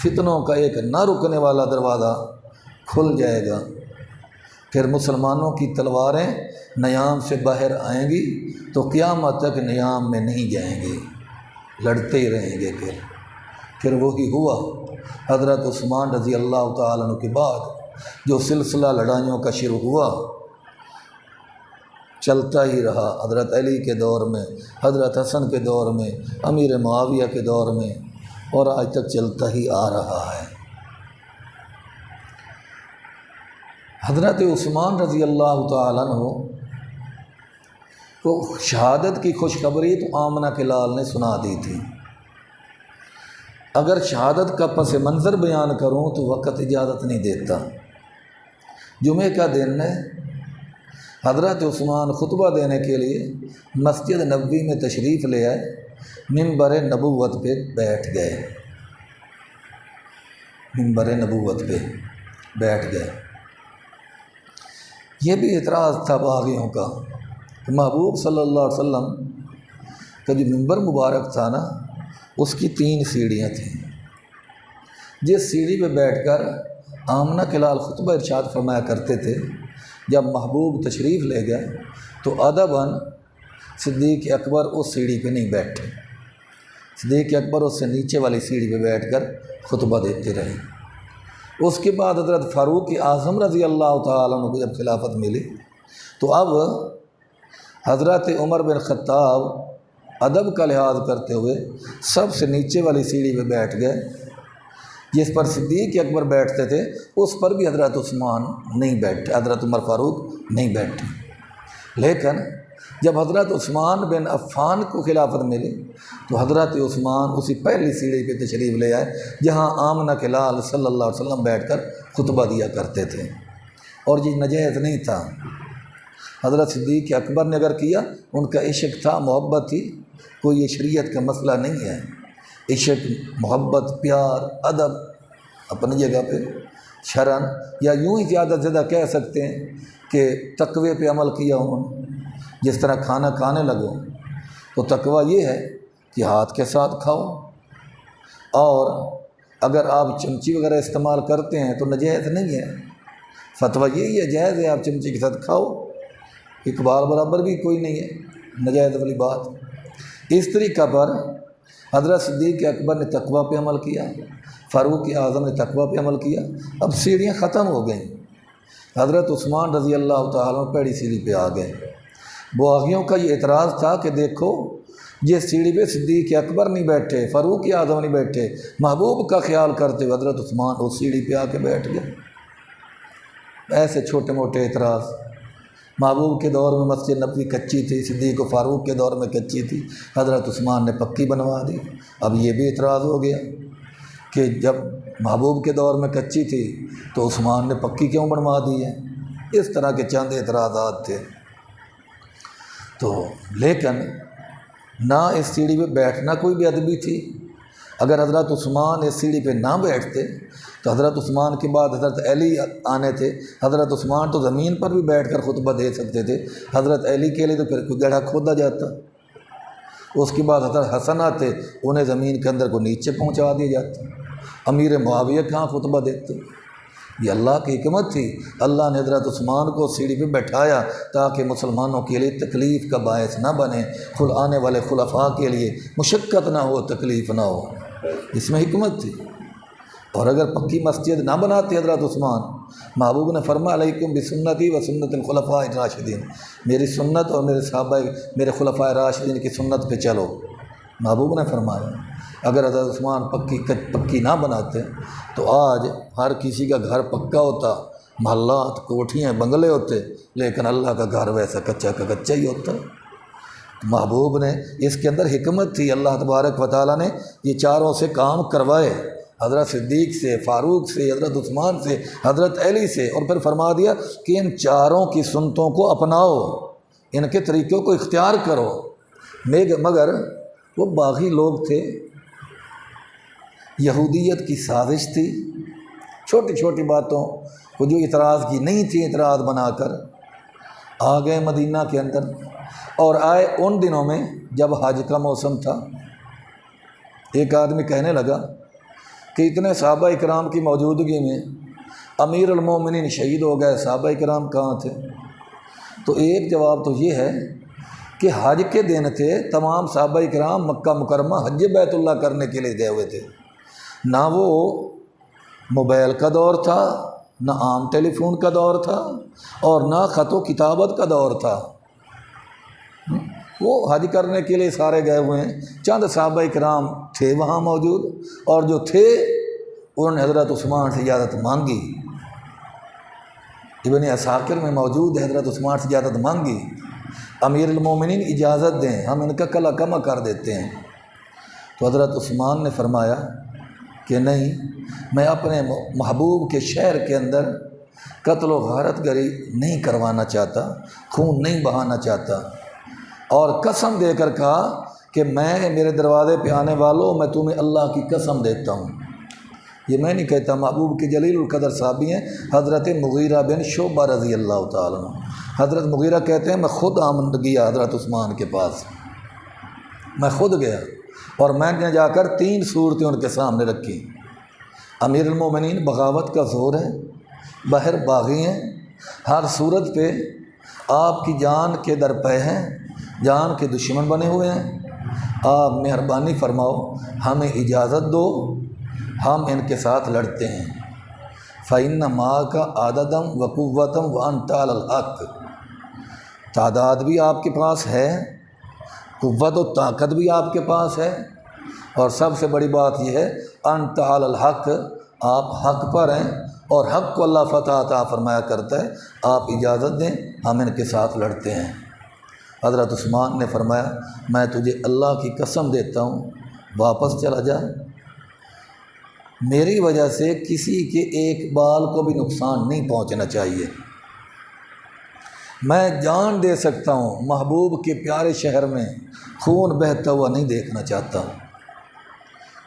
فتنوں کا ایک نہ رکنے والا دروازہ کھل جائے گا، پھر مسلمانوں کی تلواریں نیام سے باہر آئیں گی تو قیامت تک نیام میں نہیں جائیں گی، لڑتے ہی رہیں گے۔ پھر وہی ہوا، حضرت عثمان رضی اللہ تعالیٰ عنہ کے بعد جو سلسلہ لڑائیوں کا شروع ہوا چلتا ہی رہا، حضرت علی کے دور میں، حضرت حسن کے دور میں، امیر معاویہ کے دور میں، اور آج تک چلتا ہی آ رہا ہے۔ حضرت عثمان رضی اللہ تعالیٰ عنہ کو شہادت کی خوشخبری تو آمنہ کے لال نے سنا دی تھی۔ اگر شہادت کا پس منظر بیان کروں تو وقت اجازت نہیں دیتا۔ جمعہ کا دن ہے، حضرت عثمان خطبہ دینے کے لیے مسجد نبوی میں تشریف لے آئے، منبر نبوت پہ بیٹھ گئے، منبر نبوت پہ بیٹھ گئے۔ یہ بھی اعتراض تھا باغیوں کا کہ محبوب صلی اللہ علیہ وسلم کا جو منبر مبارک تھا نا، اس کی 3 سیڑھیاں تھیں، جس سیڑھی پہ بیٹھ کر آمنہ کے لال خطبہ ارشاد فرمایا کرتے تھے، جب محبوب تشریف لے گئے تو ادباً صدیق اکبر اس سیڑھی پہ نہیں بیٹھے، صدیق اکبر اس سے نیچے والی سیڑھی پہ بیٹھ کر خطبہ دیتے رہے۔ اس کے بعد حضرت فاروق اعظم رضی اللہ تعالیٰ عنہ کو جب خلافت ملی تو اب حضرت عمر بن خطاب ادب کا لحاظ کرتے ہوئے سب سے نیچے والی سیڑھی پہ بیٹھ گئے، جس پر صدیق اکبر بیٹھتے تھے اس پر بھی حضرت عثمان نہیں بیٹھے، حضرت عمر فاروق نہیں بیٹھے۔ لیکن جب حضرت عثمان بن عفان کو خلافت ملی تو حضرت عثمان اسی پہلی سیڑھی پہ تشریف لے آئے جہاں آمنہ کے لال صلی اللہ علیہ وسلم بیٹھ کر خطبہ دیا کرتے تھے، اور یہ نجائز نہیں تھا۔ حضرت صدیق اکبر نے اگر کیا، ان کا عشق تھا، محبت تھی، کوئی یہ شریعت کا مسئلہ نہیں ہے۔ عشق، محبت، پیار، ادب اپنی جگہ پہ شرعن، یا یوں ہی زیادہ سے زیادہ کہہ سکتے ہیں کہ تقوی پہ عمل کیا انہوں نے۔ جس طرح کھانا کھانے لگو تو تقوی یہ ہے کہ ہاتھ کے ساتھ کھاؤ، اور اگر آپ چمچی وغیرہ استعمال کرتے ہیں تو ناجائز نہیں ہے۔ فتویٰ یہی ہے، جائز ہے، آپ چمچی کے ساتھ کھاؤ، اقبال برابر بھی کوئی نہیں ہے ناجائز والی بات۔ اس طریقہ پر حضرت صدیق اکبر نے تقوی پہ عمل کیا، فاروق اعظم نے تقوی پہ عمل کیا۔ اب سیڑھیاں ختم ہو گئیں، حضرت عثمان رضی اللہ تعالیٰ پیڑی سیڑھی پہ آ گئے۔ باغیوں کا یہ اعتراض تھا کہ دیکھو یہ سیڑھی پہ صدیق اکبر نہیں بیٹھے، فاروق اعظم نہیں بیٹھے، محبوب کا خیال کرتے ہوئے حضرت عثمان اس سیڑھی پہ آ کے بیٹھ گئے۔ ایسے چھوٹے موٹے اعتراض۔ محبوب کے دور میں مسجد نبوی کچی تھی، صدیق و فاروق کے دور میں کچی تھی، حضرت عثمان نے پکی بنوا دی۔ اب یہ بھی اعتراض ہو گیا کہ جب محبوب کے دور میں کچی تھی تو عثمان نے پکی کیوں بنوا دی ہے۔ اس طرح کے چند اعتراضات تھے۔ تو لیکن نہ اس سیڑھی پہ بیٹھنا کوئی بے ادبی تھی۔ اگر حضرت عثمان اس سیڑھی پہ نہ بیٹھتے تو حضرت عثمان کے بعد حضرت علی آنے تھے۔ حضرت عثمان تو زمین پر بھی بیٹھ کر خطبہ دے سکتے تھے، حضرت علی کے لیے تو پھر کوئی گڑھا کھودا جاتا۔ اس کے بعد حضرت حسن آتے، انہیں زمین کے اندر کو نیچے پہنچا دیا جاتا۔ امیر معاویہ کہاں خطبہ دیتے؟ یہ اللہ کی حکمت تھی۔ اللہ نے حضرت عثمان کو سیڑھی پہ بیٹھایا تاکہ مسلمانوں کے لیے تکلیف کا باعث نہ بنے، آنے والے خلفاء کے لیے مشقت نہ ہو، تکلیف نہ ہو، اس میں حکمت تھی۔ اور اگر پکی مسجد نہ بناتے حضرت عثمان، محبوب نے فرمایا علیکم بسنتی و سنت الخلفاء الراشدین، میری سنت اور میرے صحابہ، میرے خلفاء راشدین کی سنت پہ چلو۔ محبوب نے فرمایا اگر حضرت عثمان پکی نہ بناتے تو آج ہر کسی کا گھر پکا ہوتا، محلات، کوٹھیاں، بنگلے ہوتے، لیکن اللہ کا گھر ویسا کچا کا کچا ہی ہوتا۔ محبوب نے اس کے اندر حکمت تھی۔ اللہ تبارک و تعالیٰ نے یہ چاروں سے کام کروائے، حضرت صدیق سے، فاروق سے، حضرت عثمان سے، حضرت علی سے، اور پھر فرما دیا کہ ان چاروں کی سنتوں کو اپناؤ، ان کے طریقوں کو اختیار کرو۔ مگر وہ باغی لوگ تھے، یہودیت کی سازش تھی، چھوٹی چھوٹی باتوں کو جو اعتراض کی نہیں تھی اعتراض بنا کر آ گئے مدینہ کے اندر۔ اور آئے ان دنوں میں جب حج کا موسم تھا۔ ایک آدمی کہنے لگا کہ اتنے صحابہ اکرام کی موجودگی میں امیر المومنین شہید ہو گئے، صحابہ اکرام کہاں تھے؟ تو ایک جواب تو یہ ہے کہ حج کے دن تھے، تمام صحابہ اکرام مکہ مکرمہ حج بیت اللہ کرنے کے لیے گئے ہوئے تھے۔ نہ وہ موبائل کا دور تھا، نہ عام ٹیلی فون کا دور تھا، اور نہ خط و کتابت کا دور تھا۔ وہ حج کرنے کے لیے سارے گئے ہوئے ہیں، چند صحابہ اکرام تھے وہاں موجود، اور جو تھے انہوں نے حضرت عثمان سے اجازت مانگی۔ ابن عساکر میں موجود ہے، حضرت عثمان سے اجازت مانگی، امیر المومنین اجازت دیں، ہم ان کا کلا کما کر دیتے ہیں۔ تو حضرت عثمان نے فرمایا کہ نہیں، میں اپنے محبوب کے شہر کے اندر قتل و غارت گری نہیں کروانا چاہتا، خون نہیں بہانا چاہتا، اور قسم دے کر کہا کہ میں میرے دروازے پہ آنے والوں میں تمہیں اللہ کی قسم دیتا ہوں۔ یہ میں نہیں کہتا، محبوب کے جلیل القدر صحابی ہیں حضرت مغیرہ بن شعبہ رضی اللہ تعالیٰ عنہ۔ حضرت مغیرہ کہتے ہیں میں خود آمد گیا حضرت عثمان کے پاس، میں خود گیا، اور میں نے جا کر 3 صورتیں ان کے سامنے رکھی۔ امیر المومنین بغاوت کا زور ہے، بہر باغی ہیں، ہر صورت پہ آپ کی جان کے درپے ہیں، جان کے دشمن بنے ہوئے ہیں، آپ مہربانی فرماؤ ہمیں اجازت دو، ہم ان کے ساتھ لڑتے ہیں۔ فَإِنَّ مَعَكَ عَدَدًا وَقُوَّةً وَأَنْتَ عَلَى الْحَقِّ، تعداد بھی آپ کے پاس ہے، قوت و طاقت بھی آپ کے پاس ہے، اور سب سے بڑی بات یہ ہے انت علی الحق، آپ حق پر ہیں، اور حق کو اللہ فتح عطا فرمایا کرتا ہے، آپ اجازت دیں ہم ان کے ساتھ لڑتے ہیں۔ حضرت عثمان نے فرمایا میں تجھے اللہ کی قسم دیتا ہوں واپس چلا جا، میری وجہ سے کسی کے ایک بال کو بھی نقصان نہیں پہنچنا چاہیے، میں جان دے سکتا ہوں محبوب کے پیارے شہر میں خون بہتا ہوا نہیں دیکھنا چاہتا ہوں۔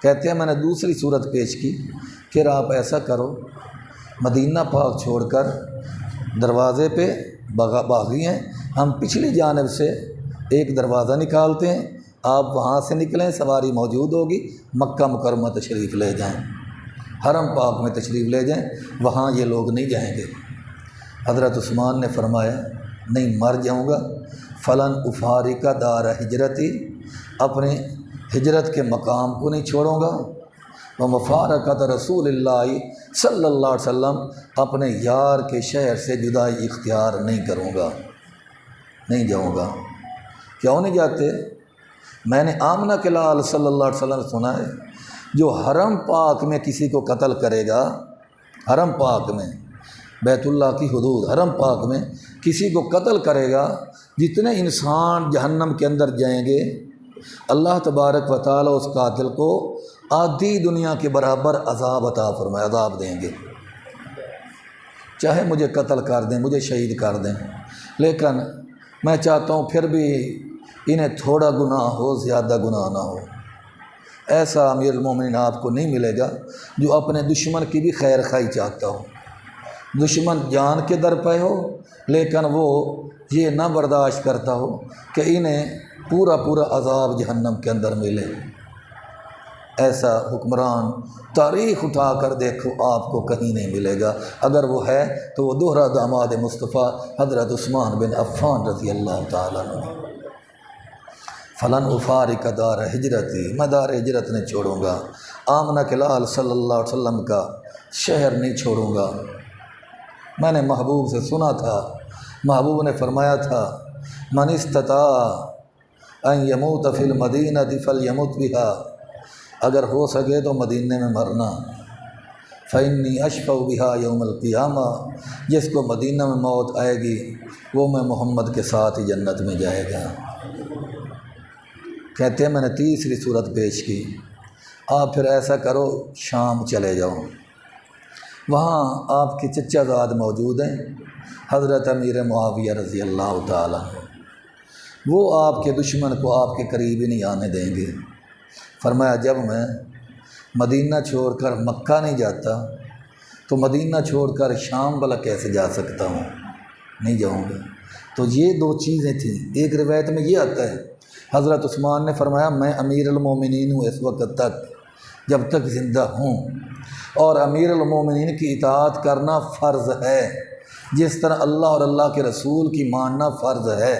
کہتے ہیں میں نے دوسری صورت پیش کی، پھر آپ ایسا کرو، مدینہ پاک چھوڑ کر دروازے پہ باغی ہیں، ہم پچھلی جانب سے ایک دروازہ نکالتے ہیں، آپ وہاں سے نکلیں، سواری موجود ہوگی، مکہ مکرمہ تشریف لے جائیں، حرم پاک میں تشریف لے جائیں، وہاں یہ لوگ نہیں جائیں گے۔ حضرت عثمان نے فرمایا نہیں، مر جاؤں گا، فلن افارق دار ہجرتی، اپنے ہجرت کے مقام کو نہیں چھوڑوں گا، ومفارقت رسول اللہ صلی اللہ علیہ وسلم، اپنے یار کے شہر سے جدائی اختیار نہیں کروں گا، نہیں جاؤں گا۔ کیوں نہیں جاتے؟ میں نے آمنہ کے لال صلی اللہ علیہ وسلم سنا ہے، جو حرم پاک میں کسی کو قتل کرے گا، حرم پاک میں، بیت اللہ کی حدود حرم پاک میں کسی کو قتل کرے گا، جتنے انسان جہنم کے اندر جائیں گے، اللہ تبارک و تعالی اس قاتل کو آدھی دنیا کے برابر عذاب عطا فرمائے، عذاب دیں گے، چاہے مجھے قتل کر دیں، مجھے شہید کر دیں، لیکن میں چاہتا ہوں پھر بھی انہیں تھوڑا گناہ ہو، زیادہ گناہ نہ ہو۔ ایسا امیر المومنین آپ کو نہیں ملے گا جو اپنے دشمن کی بھی خیر خواہی چاہتا ہو، دشمن جان کے در پہ ہو لیکن وہ یہ نہ برداشت کرتا ہو کہ انہیں پورا عذاب جہنم کے اندر ملے۔ ایسا حکمران تاریخ اٹھا کر دیکھو آپ کو کہیں نہیں ملے گا، اگر وہ ہے تو وہ دوہرا داماد مصطفیٰ حضرت عثمان بن عفان رضی اللہ تعالیٰ عنہ۔ فلن افارق دار ہجرتی، میں دار ہجرت نہیں چھوڑوں گا، آمنہ کے لال صلی اللہ علیہ وسلم کا شہر نہیں چھوڑوں گا۔ میں نے محبوب سے سنا تھا، محبوب نے فرمایا تھا من استطاع ان یموت فی المدینہ فلیمت بہا، اگر ہو سکے تو مدینے میں مرنا، فإنی اشفع بہا یوم القیامہ، جس کو مدینہ میں موت آئے گی وہ میں محمد کے ساتھ ہی جنت میں جائے گا۔ کہتے ہیں میں نے تیسری صورت پیش کی، آپ پھر ایسا کرو شام چلے جاؤ، وہاں آپ کے چچا زاد موجود ہیں حضرت امیر معاویہ رضی اللہ تعالیٰ، وہ آپ کے دشمن کو آپ کے قریب ہی نہیں آنے دیں گے۔ فرمایا جب میں مدینہ چھوڑ کر مکہ نہیں جاتا تو مدینہ چھوڑ کر شام بلا کیسے جا سکتا ہوں، نہیں جاؤں گا۔ تو یہ دو چیزیں تھیں، ایک روایت میں یہ آتا ہے حضرت عثمان نے فرمایا میں امیر المومنین ہوں اس وقت تک جب تک زندہ ہوں، اور امیر المومنین کی اطاعت کرنا فرض ہے جس طرح اللہ اور اللہ کے رسول کی ماننا فرض ہے۔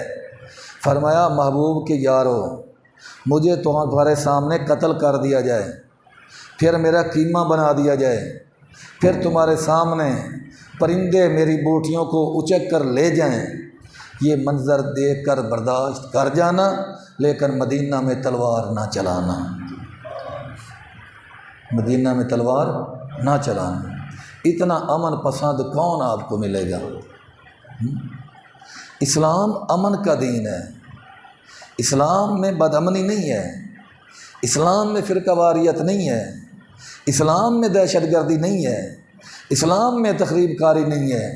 فرمایا محبوب کے یارو، مجھے تمہارے سامنے قتل کر دیا جائے، پھر میرا قیمہ بنا دیا جائے، پھر تمہارے سامنے پرندے میری بوٹیوں کو اچک کر لے جائیں، یہ منظر دیکھ کر برداشت کر جانا، لیکن مدینہ میں تلوار نہ چلانا، مدینہ میں تلوار نہ چلانا۔ اتنا امن پسند کون آپ کو ملے گا؟ اسلام امن کا دین ہے، اسلام میں بدامنی نہیں ہے، اسلام میں فرقہ واریت نہیں ہے، اسلام میں دہشت گردی نہیں ہے، اسلام میں تخریب کاری نہیں ہے۔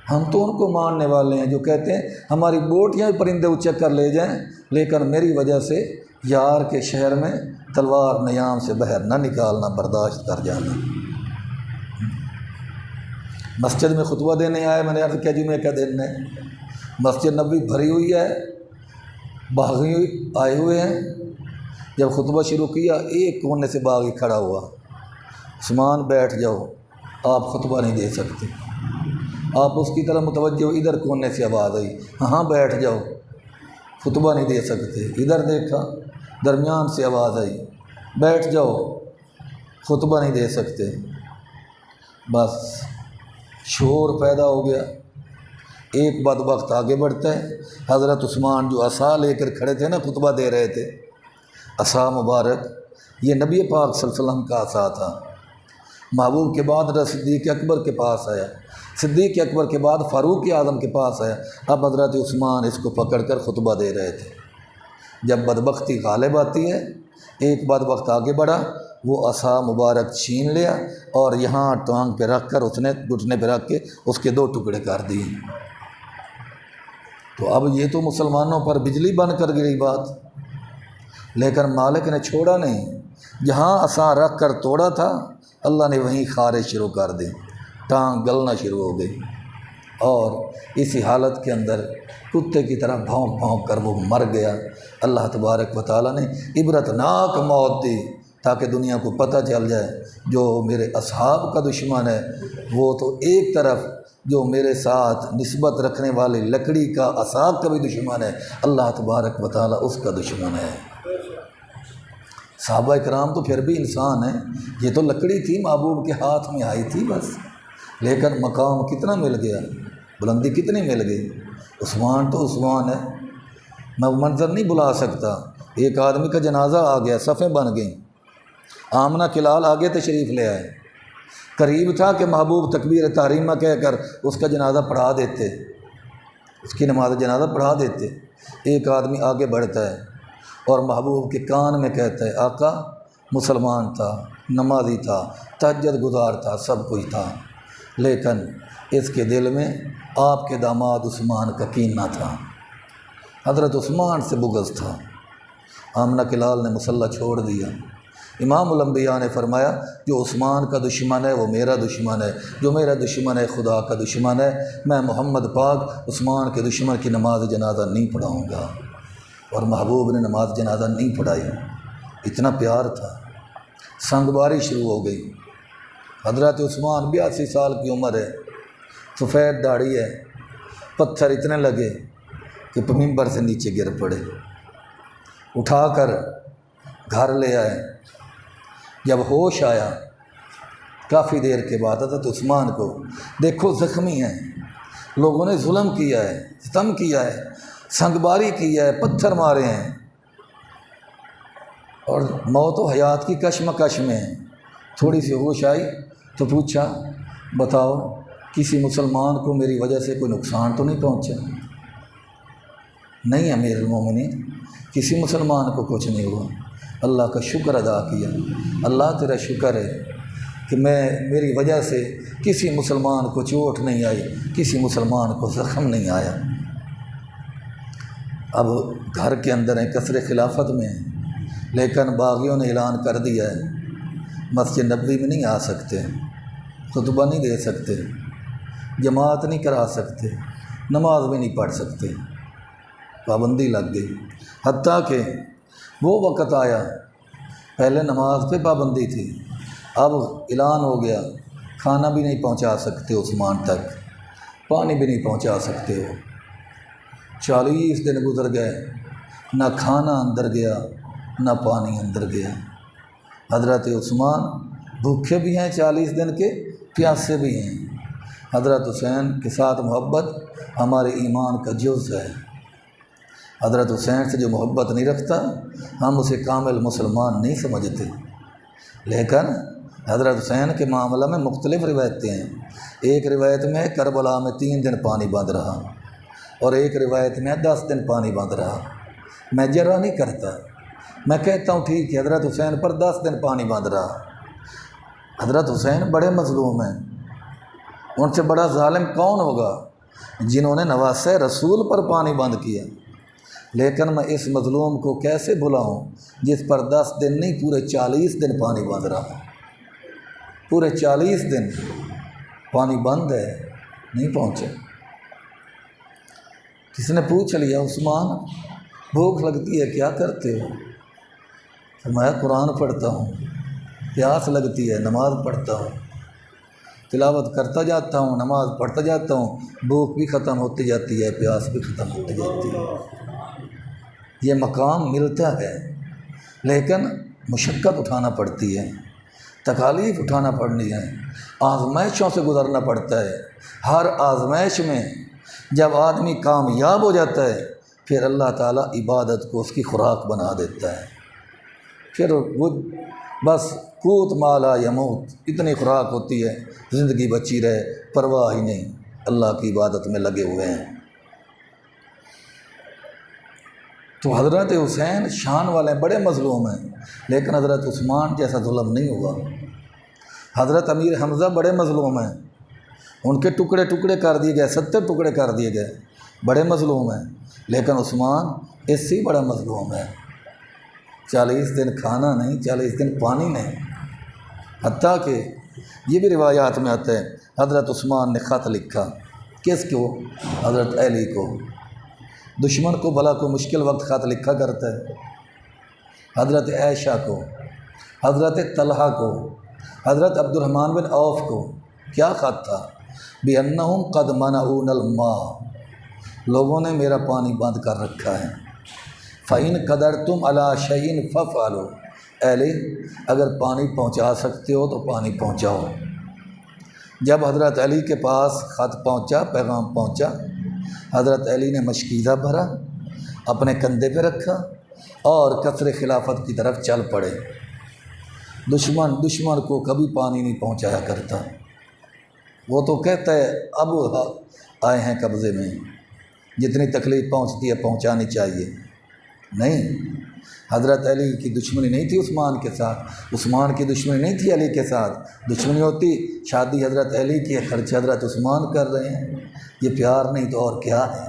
ہم تو ان کو ماننے والے ہیں جو کہتے ہیں ہماری بوٹیاں پرندے اچک کر لے جائیں لیکن میری وجہ سے یار کے شہر میں تلوار نیام سے باہر نہ نکالنا، برداشت کر جانا۔ مسجد میں خطبہ دینے آئے، میں نے عرض کیا جمعہ کا دن ہے، مسجد نبوی بھری ہوئی ہے، باغی آئے ہوئے ہیں، جب خطبہ شروع کیا ایک کونے سے باغی کھڑا ہوا، عثمان بیٹھ جاؤ، آپ خطبہ نہیں دے سکتے۔ آپ اس کی طرف متوجہ ہو، ادھر کونے سے آواز آئی، ہاں بیٹھ جاؤ، خطبہ نہیں دے سکتے۔ ادھر دیکھا، درمیان سے آواز آئی، بیٹھ جاؤ، خطبہ نہیں دے سکتے۔ بس شور پیدا ہو گیا، ایک بدبخت آگے بڑھتا ہے، حضرت عثمان جو عصا لے کر کھڑے تھے نا، خطبہ دے رہے تھے، عصا مبارک، یہ نبی پاک صلی اللہ علیہ وسلم کا عصا تھا۔ محبوب کے بعد صدیق اکبر کے پاس آیا، صدیق اکبر کے بعد فاروق اعظم کے پاس آیا، اب حضرت عثمان اس کو پکڑ کر خطبہ دے رہے تھے۔ جب بدبختی غالب آتی ہے، ایک بدبخت آگے بڑھا، وہ عصا مبارک چھین لیا اور یہاں ٹانگ پہ رکھ کر اس نے گھٹنے پہ رکھ کے اس کے دو ٹکڑے کر دیے۔ تو اب یہ تو مسلمانوں پر بجلی بن کر گری بات، لیکن مالک نے چھوڑا نہیں، جہاں عصا رکھ کر توڑا تھا اللہ نے وہیں خارش شروع کر دی، ٹانگ گلنا شروع ہو گئی، اور اسی حالت کے اندر کتے کی طرح بھونک بھونک کر وہ مر گیا۔ اللہ تبارک و تعالیٰ نے عبرتناک موت دی تاکہ دنیا کو پتہ چل جائے جو میرے اصحاب کا دشمن ہے وہ تو ایک طرف، جو میرے ساتھ نسبت رکھنے والی لکڑی کا عصا کا بھی دشمن ہے، اللہ تبارک و تعالیٰ اس کا دشمن ہے۔ صحابہ کرام تو پھر بھی انسان ہیں، یہ تو لکڑی تھی محبوب کے ہاتھ میں آئی تھی بس، لیکن مقام کتنا مل گیا، بلندی کتنی مل گئی۔ عثمان تو عثمان ہے، میں وہ منظر نہیں بلا سکتا۔ ایک آدمی کا جنازہ آ گیا، صفیں بن گئیں، آمنہ کلال آگے تشریف لے آئے، قریب تھا کہ محبوب تکبیر تحریمہ کہہ کر اس کا جنازہ پڑھا دیتے، اس کی نماز جنازہ پڑھا دیتے۔ ایک آدمی آگے بڑھتا ہے اور محبوب کے کان میں کہتا ہے آقا مسلمان تھا، نمازی تھا، تہجد گزار تھا، سب کچھ تھا، لیکن اس کے دل میں آپ کے داماد عثمان کا کینہ تھا، حضرت عثمان سے بغض تھا۔ آمنہ کلال نے مصلی چھوڑ دیا۔ امام الانبیاء نے فرمایا جو عثمان کا دشمن ہے وہ میرا دشمن ہے، جو میرا دشمن ہے خدا کا دشمن ہے۔ میں محمد پاک عثمان کے دشمن کی نماز جنازہ نہیں پڑھاؤں گا، اور محبوب نے نماز جنازہ نہیں پڑھائی، اتنا پیار تھا۔ سنگ باری شروع ہو گئی، حضرت عثمان 82 سال کی عمر ہے، سفید داڑھی ہے، پتھر اتنے لگے کہ ممبر سے نیچے گر پڑے، اٹھا کر گھر لے آئے۔ جب ہوش آیا کافی دیر کے بعد حضرت عثمان کو دیکھو زخمی ہیں، لوگوں نے ظلم کیا ہے، ستم کیا ہے، سنگ باری کی ہے، پتھر مارے ہیں، اور موت و حیات کی کشمکش میں ہیں۔ تھوڑی سی ہوش آئی تو پوچھا بتاؤ کسی مسلمان کو میری وجہ سے کوئی نقصان تو نہیں پہنچا؟ نہیں امیر المومنین، کسی مسلمان کو کچھ نہیں ہوا۔ اللہ کا شکر ادا کیا، اللہ تیرا شکر ہے کہ میری وجہ سے کسی مسلمان کو چوٹ نہیں آئی، کسی مسلمان کو زخم نہیں آیا۔ اب گھر کے اندر ہیں، قصر خلافت میں ہیں، لیکن باغیوں نے اعلان کر دیا ہے مسجد نبوی میں نہیں آ سکتے، خطبہ نہیں دے سکتے، جماعت نہیں کرا سکتے، نماز بھی نہیں پڑھ سکتے، پابندی لگ گئی۔ حتیٰ کہ وہ وقت آیا پہلے نماز پہ پابندی تھی، اب اعلان ہو گیا کھانا بھی نہیں پہنچا سکتے عثمان تک، پانی بھی نہیں پہنچا سکتے ہو۔ 40 دن گزر گئے، نہ کھانا اندر گیا نہ پانی اندر گیا۔ حضرت عثمان بھوکے بھی ہیں 40 دن کے، پیاسے بھی ہیں۔ حضرت حسین کے ساتھ محبت ہمارے ایمان کا جز ہے۔ حضرت حسین سے جو محبت نہیں رکھتا ہم اسے کامل مسلمان نہیں سمجھتے، لیکن حضرت حسین کے معاملہ میں مختلف روایتیں ہیں۔ ایک روایت میں کربلا میں 3 دن پانی بند رہا، اور ایک روایت میں 10 دن پانی بند رہا۔ میں جرا نہیں کرتا، میں کہتا ہوں ٹھیک ہے حضرت حسین پر 10 دن پانی بند رہا۔ حضرت حسین بڑے مظلوم ہیں، ان سے بڑا ظالم کون ہوگا جنہوں نے نواسہ رسول پر پانی بند کیا، لیکن میں اس مظلوم کو کیسے بلاؤں جس پر 10 دن نہیں پورے 40 دن پانی بند رہا، پورے 40 دن پانی بند ہے، نہیں پہنچے۔ کسی نے پوچھ لیا عثمان بھوک لگتی ہے کیا کرتے ہو؟ فرمایا قرآن پڑھتا ہوں، پیاس لگتی ہے نماز پڑھتا ہوں، تلاوت کرتا جاتا ہوں، نماز پڑھتا جاتا ہوں، بھوک بھی ختم ہوتی جاتی ہے، پیاس بھی ختم ہوتی جاتی ہے۔ یہ مقام ملتا ہے، لیکن مشقت اٹھانا پڑتی ہے، تکالیف اٹھانا پڑنی ہے، آزمائشوں سے گزرنا پڑتا ہے۔ ہر آزمائش میں جب آدمی کامیاب ہو جاتا ہے پھر اللہ تعالیٰ عبادت کو اس کی خوراک بنا دیتا ہے، پھر وہ بس قوت مالا یموت اتنی خوراک ہوتی ہے، زندگی بچی رہے، پرواہ ہی نہیں، اللہ کی عبادت میں لگے ہوئے ہیں۔ تو حضرت حسین شان والے بڑے مظلوم ہیں، لیکن حضرت عثمان جیسا ظلم نہیں ہوا۔ حضرت امیر حمزہ بڑے مظلوم ہیں، ان کے ٹکڑے ٹکڑے کر دیے گئے، 70 ٹکڑے کر دیے گئے، بڑے مظلوم ہیں، لیکن عثمان اس سے بڑا مظلوم ہے۔ 40 دن کھانا نہیں، 40 دن پانی نہیں، حتیٰ کہ یہ بھی روایات میں آتا ہے حضرت عثمان نے خط لکھا، کس کو؟ حضرت علی کو۔ دشمن کو بھلا کوئی مشکل وقت خط لکھا کرتا ہے؟ حضرت عائشہ کو، حضرت طلحہ کو، حضرت عبد الرحمن بن عوف کو کیا خط تھا؟ بِأَنَّهُمْ قَدْ مَنَعُونَ الْمَاءَ، لوگوں نے میرا پانی بند کر رکھا ہے۔ فَإِنْ قَدَرْتُمْ عَلَىٰ شَيْءٍ فَافْعَلُوا، علی اگر پانی پہنچا سکتے ہو تو پانی پہنچاؤ۔ جب حضرت علی کے پاس خط پہنچا، پیغام پہنچا، حضرت علی نے مشکیزہ بھرا، اپنے کندھے پہ رکھا اور قصر خلافت کی طرف چل پڑے۔ دشمن کو کبھی پانی نہیں پہنچایا کرتا، وہ تو کہتا ہے اب آئے ہیں قبضے میں، جتنی تکلیف پہنچتی ہے پہنچانی چاہیے۔ نہیں، حضرت علی کی دشمنی نہیں تھی عثمان کے ساتھ، عثمان کی دشمنی نہیں تھی علی کے ساتھ، دشمنی ہوتی شادی حضرت علی کی، خرچ حضرت عثمان کر رہے ہیں، یہ پیار نہیں تو اور کیا ہے۔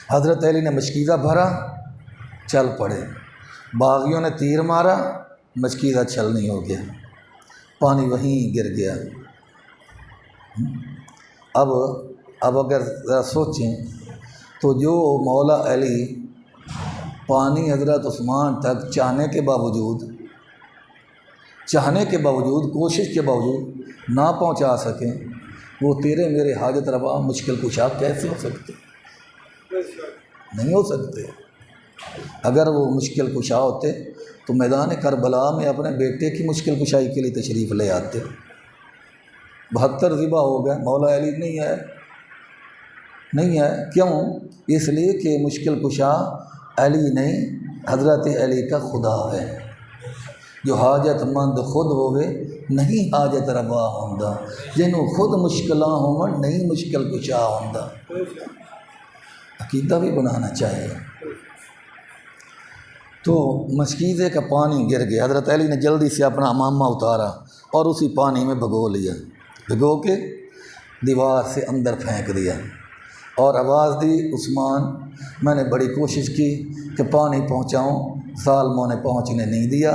حضرت علی نے مشکیزہ بھرا، چل پڑے، باغیوں نے تیر مارا، مشکیزہ چھل نہیں ہو گیا، پانی وہیں گر گیا۔ اب اگر ذرا سوچیں تو جو مولا علی پانی حضرت عثمان تک چاہنے کے باوجود کوشش کے باوجود نہ پہنچا سکیں، وہ تیرے میرے حاجت روا مشکل کشا کیسے ہو سکتے؟ نہیں ہو سکتے۔ اگر وہ مشکل کشا ہوتے تو میدان کربلا میں اپنے بیٹے کی مشکل کشائی کے لیے تشریف لے آتے۔ 72 ذبح ہو گئے، مولا علی نہیں ہے، کیوں؟ اس لیے کہ مشکل کشا علی نہیں، حضرت علی کا خدا ہے، جو حاجت مند خود ہوئے نہیں حاجت روا ہوندا، جنہوں خود مشکلاں ہوں نہیں مشکل کشا ہوندا۔ عقیدہ بھی بنانا چاہیے۔ تو مشکیزے کا پانی گر گیا، حضرت علی نے جلدی سے اپنا امامہ اتارا اور اسی پانی میں بھگو لیا، بھگو کے دیوار سے اندر پھینک دیا اور آواز دی، عثمان میں نے بڑی کوشش کی کہ پانی پہنچاؤں، ظالموں نے پہنچنے نہیں دیا،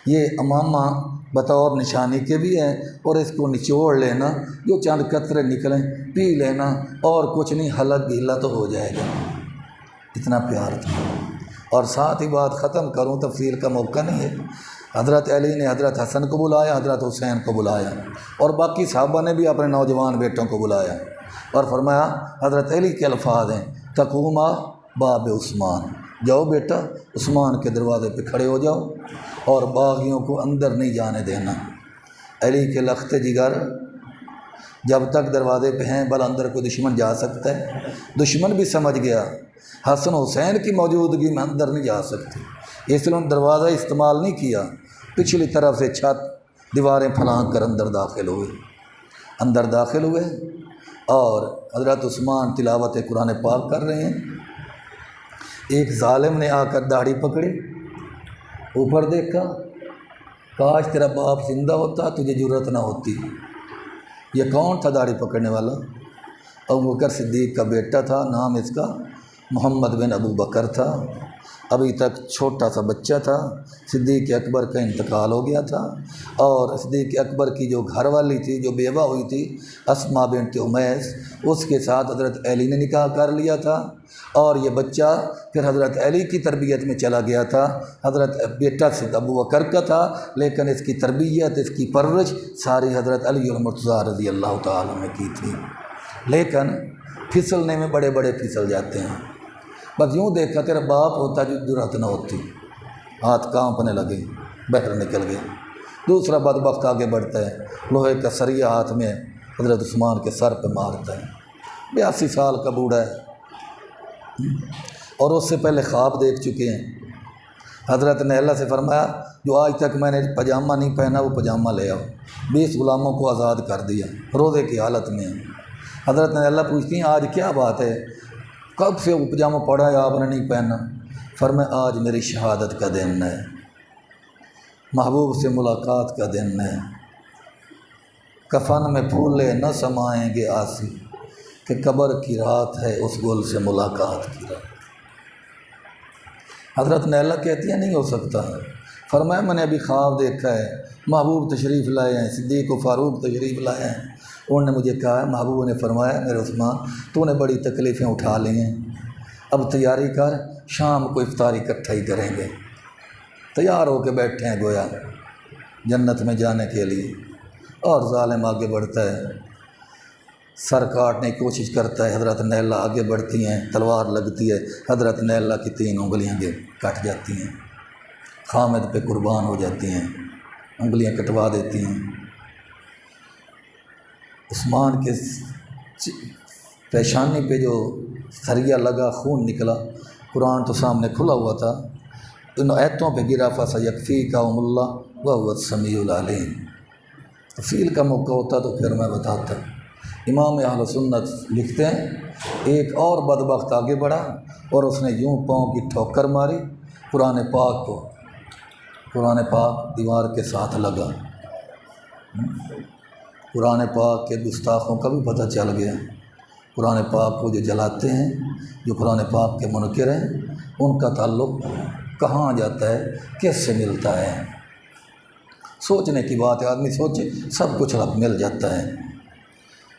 یہ امامہ بطور نشانی کے بھی ہے اور اس کو نچوڑ لینا، جو چند قطرے نکلیں پی لینا، اور کچھ نہیں، حلق گیلا تو ہو جائے گا۔ اتنا پیار تھا۔ اور ساتھ ہی بات ختم کروں، تفصیل کا موقع نہیں ہے، حضرت علی نے حضرت حسن کو بلایا، حضرت حسین کو بلایا، اور باقی صحابہ نے بھی اپنے نوجوان بیٹوں کو بلایا اور فرمایا، حضرت علی کے الفاظ ہیں، تقوما باب عثمان، جاؤ بیٹا عثمان کے دروازے پہ کھڑے ہو جاؤ اور باغیوں کو اندر نہیں جانے دینا۔ علی کے لخت جگر جب تک دروازے پہ ہیں بل اندر کوئی دشمن جا سکتا ہے، دشمن بھی سمجھ گیا حسن حسین کی موجودگی میں اندر نہیں جا سکتے، اس لیے دروازہ استعمال نہیں کیا، پچھلی طرف سے چھت دیواریں پھلانگ کر اندر داخل ہوئے اور حضرت عثمان تلاوت قرآن پاک کر رہے ہیں۔ ایک ظالم نے آ کر داڑھی پکڑی، اوپر دیکھا، کاش تیرا باپ زندہ ہوتا تجھے جرت نہ ہوتی۔ یہ کون تھا داڑھی پکڑنے والا؟ ابوبکر صدیق کا بیٹا تھا، نام اس کا محمد بن ابو بکر تھا، ابھی تک چھوٹا سا بچہ تھا، صدیق اکبر کا انتقال ہو گیا تھا، اور صدیق اکبر کی جو گھر والی تھی، جو بیوہ ہوئی تھی اسماء بنت امیس، اس کے ساتھ حضرت علی نے نکاح کر لیا تھا، اور یہ بچہ پھر حضرت علی کی تربیت میں چلا گیا تھا۔ حضرت بیٹا صد ابو بکر کا تھا، لیکن اس کی تربیت، اس کی پرورش ساری حضرت علی المرتضیٰ رضی اللہ تعالیٰ نے کی تھی، لیکن پھسلنے میں بڑے بڑے پھسل جاتے ہیں۔ بس یوں دیکھا تیرا باپ ہوتا جو جرات نہ ہوتی، ہاتھ کانپنے لگے، بہر نکل گئے۔ دوسرا بدبخت آگے بڑھتا ہے، لوہے کا سریہ ہاتھ میں حضرت عثمان کے سر پہ مارتا ہے، 82 سال کا بوڑھا ہے، اور اس سے پہلے خواب دیکھ چکے ہیں۔ حضرت نے اللہ سے فرمایا، جو آج تک میں نے پاجامہ نہیں پہنا وہ پاجامہ لے آؤ، 20 غلاموں کو آزاد کر دیا، روزے کی حالت میں۔ حضرت نے اللہ پوچھتی ہیں آج کیا بات ہے، کب سے وہ پاجامہ پڑا ہے آپ نے نہیں پہنا؟ فرمایا آج میری شہادت کا دن ہے، محبوب سے ملاقات کا دن ہے، کفن میں پھولے نہ سمائیں گے آسی، کہ قبر کی رات ہے اس گل سے ملاقات کی رات۔ حضرت نیلہ کہتی ہیں نہیں ہو سکتا۔ فرمایا میں نے ابھی خواب دیکھا ہے، محبوب تشریف لائے ہیں، صدیق و فاروق تشریف لائے ہیں، انہوں نے مجھے کہا ہے، محبوب نے فرمایا میرے عثمان تو نے بڑی تکلیفیں اٹھا لی ہیں، اب تیاری کر، شام کو افطاری اکٹھا ہی کریں گے۔ تیار ہو کے بیٹھے ہیں گویا جنت میں جانے کے لیے، اور ظالم آگے بڑھتا ہے، سر کاٹنے کی کوشش کرتا ہے، حضرت نیلہ آگے بڑھتی ہیں، تلوار لگتی ہے، حضرت نیلہ کی 3 انگلیاں کٹ جاتی ہیں، خامد پہ قربان ہو جاتی ہیں، انگلیاں کٹوا دیتی ہیں۔ عثمان کے پیشانی پہ جو سریا لگا، خون نکلا، قرآن تو سامنے کھلا ہوا تھا، ان آیتوں پہ گرا فَسَيَكْفِيكَهُمُ اللَّهُ وَهُوَ السَّمِيعُ الْعَلِيمُ۔ تفصیل کا موقع ہوتا تو پھر میں بتاتا۔ امام اہل سنت لکھتے ہیں ایک اور بدبخت آگے بڑھا اور اس نے یوں پاؤں کی ٹھوکر ماری، قرآن پاک کو، قرآن پاک دیوار کے ساتھ لگا۔ قرآن پاک کے گستاخوں کا بھی پتہ چل گیا، قرآن پاک کو جو جلاتے ہیں، جو قرآن پاک کے منکر ہیں، ان کا تعلق کہاں جاتا ہے، کس سے ملتا ہے۔ سوچنے کی بات ہے، آدمی سوچے سب کچھ مل جاتا ہے۔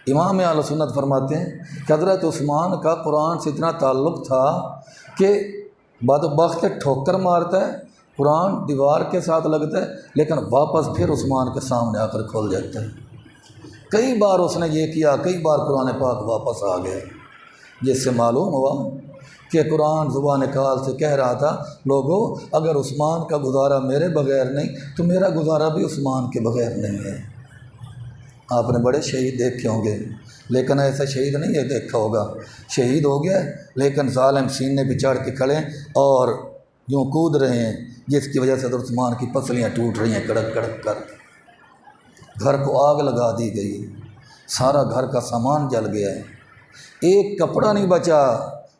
امام اہل سنت فرماتے ہیں کہ حضرت عثمان کا قرآن سے اتنا تعلق تھا کہ بدبخت ٹھوکر مارتا ہے، قرآن دیوار کے ساتھ لگتا ہے، لیکن واپس پھر عثمان کے سامنے آ کر کھول جاتا ہے۔ کئی بار اس نے یہ کیا، کئی بار قرآن پاک واپس آ گیا، جس سے معلوم ہوا کہ قرآن زبان کال سے کہہ رہا تھا، لوگو اگر عثمان کا گزارا میرے بغیر نہیں تو میرا گزارا بھی عثمان کے بغیر نہیں ہے۔ آپ نے بڑے شہید دیکھے ہوں گے، لیکن ایسا شہید نہیں ہے دیکھا ہوگا، شہید ہو گیا لیکن ظالم سینے پہ چڑھ کے کھڑے اور یوں کود رہے ہیں، جس کی وجہ سے حضرت عثمان کی پسلیاں ٹوٹ رہی ہیں کڑک کڑک کر، گھر کو آگ لگا دی گئی، سارا گھر کا سامان جل گیا ہے، ایک کپڑا نہیں بچا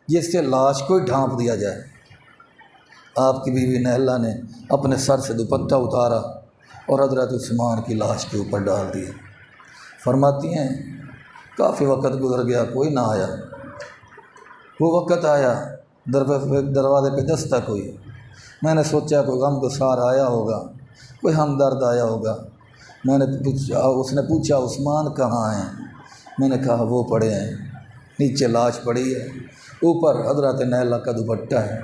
جس سے لاش کو ہی ڈھانپ دیا جائے۔ آپ کی بیوی نیلہ نے اپنے سر سے دوپٹہ اتارا اور حضرت عثمان کی لاش کے اوپر ڈال دیا۔ فرماتی ہیں کافی وقت گزر گیا، کوئی نہ آیا، وہ وقت آیا دروازے پہ دستک ہوئی، میں نے سوچا کوئی غم گسار آیا ہوگا، کوئی ہمدرد آیا ہوگا، میں نے پوچھا، اس نے پوچھا عثمان کہاں ہیں؟ میں نے کہا وہ پڑے ہیں، نیچے لاش پڑی ہے، اوپر حضرت نیلہ کا دوپٹہ ہے۔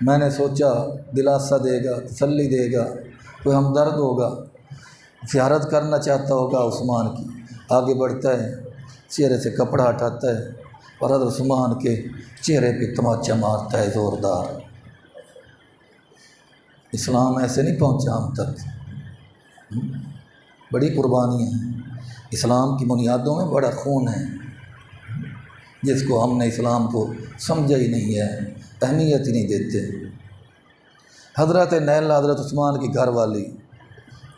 میں نے سوچا دلاسا دے گا، تسلی دے گا، کوئی ہمدرد ہوگا، زیارت کرنا چاہتا ہوگا عثمان کی۔ آگے بڑھتا ہے، چہرے سے کپڑا ہٹاتا ہے اور حضرت عثمان کے چہرے پہ تماچا مارتا ہے زوردار۔ اسلام ایسے نہیں پہنچا ہم تک، بڑی قربانی ہے، اسلام کی بنیادوں میں بڑا خون ہے، جس کو ہم نے اسلام کو سمجھا ہی نہیں ہے، اہمیت ہی نہیں دیتے۔ حضرت نیلہ حضرت عثمان کی گھر والی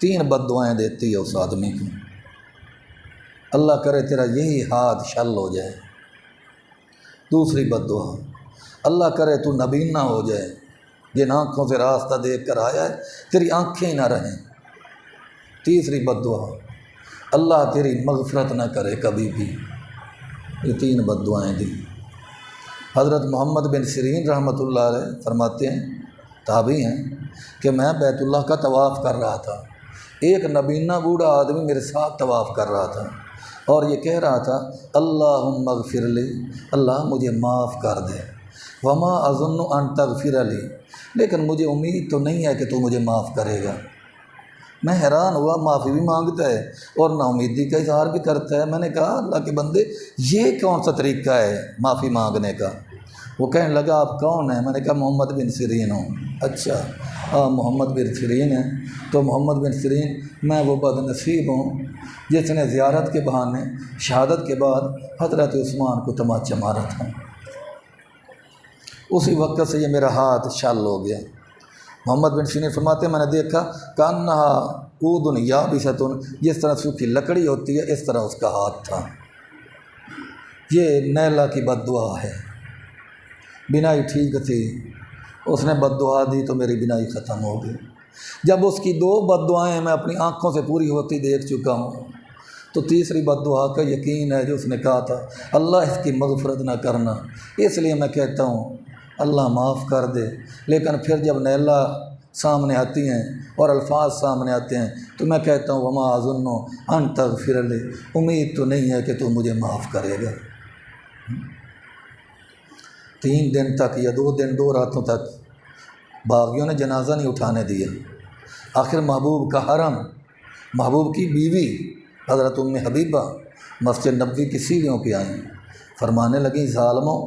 3 بد دعائیں دیتی ہے اس آدمی کو، اللہ کرے تیرا یہی ہاتھ شل ہو جائے۔ دوسری بد دعا، اللہ کرے تو نبینا ہو جائے، جن آنکھوں سے راستہ دیکھ کر آیا ہے تیری آنکھیں ہی نہ رہیں۔ تیسری بد دعا، اللہ تیری مغفرت نہ کرے کبھی بھی۔ یہ 3 بد دعائیں دی۔ حضرت محمد بن سیرین رحمۃ اللہ علیہ فرماتے ہیں، تابعی ہیں، کہ میں بیت اللہ کا طواف کر رہا تھا، ایک نبینا بوڑھا آدمی میرے ساتھ طواف کر رہا تھا اور یہ کہہ رہا تھا اللہم اغفر لی، اللہ مجھے معاف کر دے، وما اظن ان تغفر لی، لیکن مجھے امید تو نہیں ہے کہ تو مجھے معاف کرے گا۔ میں حیران ہوا، معافی بھی مانگتا ہے اور نا امیدی کا اظہار بھی کرتا ہے۔ میں نے کہا اللہ کے بندے یہ کون سا طریقہ ہے معافی مانگنے کا؟ وہ کہنے لگا آپ کون ہیں؟ میں نے کہا محمد بن سیرین ہوں۔ اچھا محمد بن سیرین ہیں تو محمد بن سیرین میں وہ بد نصیب ہوں جس نے زیارت کے بہانے شہادت کے بعد حضرت عثمان کو تماچا مارا تھا، اسی وقت سے یہ میرا ہاتھ شل ہو گیا۔ محمد بن سیرین فرماتے ہیں میں نے دیکھا کانہا عود یابستن، جس طرح سوکھی لکڑی ہوتی ہے اس طرح اس کا ہاتھ تھا۔ یہ نیلہ کی بد دعا ہے، بینائی ٹھیک تھی، اس نے بد دعا دی تو میری بینائی ختم ہو گئی۔ جب اس کی 2 بد دعائیں میں اپنی آنکھوں سے پوری ہوتی دیکھ چکا ہوں تو تیسری بد دعا کا یقین ہے جو اس نے کہا تھا اللہ اس کی مغفرت نہ کرنا، اس لیے میں کہتا ہوں اللہ معاف کر دے۔ لیکن پھر جب نیلا سامنے آتی ہیں اور الفاظ سامنے آتے ہیں تو میں کہتا ہوں وما اظن ان تغفر لی، امید تو نہیں ہے کہ تو مجھے معاف کرے گا۔ 3 دن تک یا 2 دن 2 راتوں تک باغیوں نے جنازہ نہیں اٹھانے دیا۔ آخر محبوب کا حرم، محبوب کی بیوی حضرت ام حبیبہ مسجد نبوی کی سیڑھیوں پہ آئیں، فرمانے لگیں ظالموں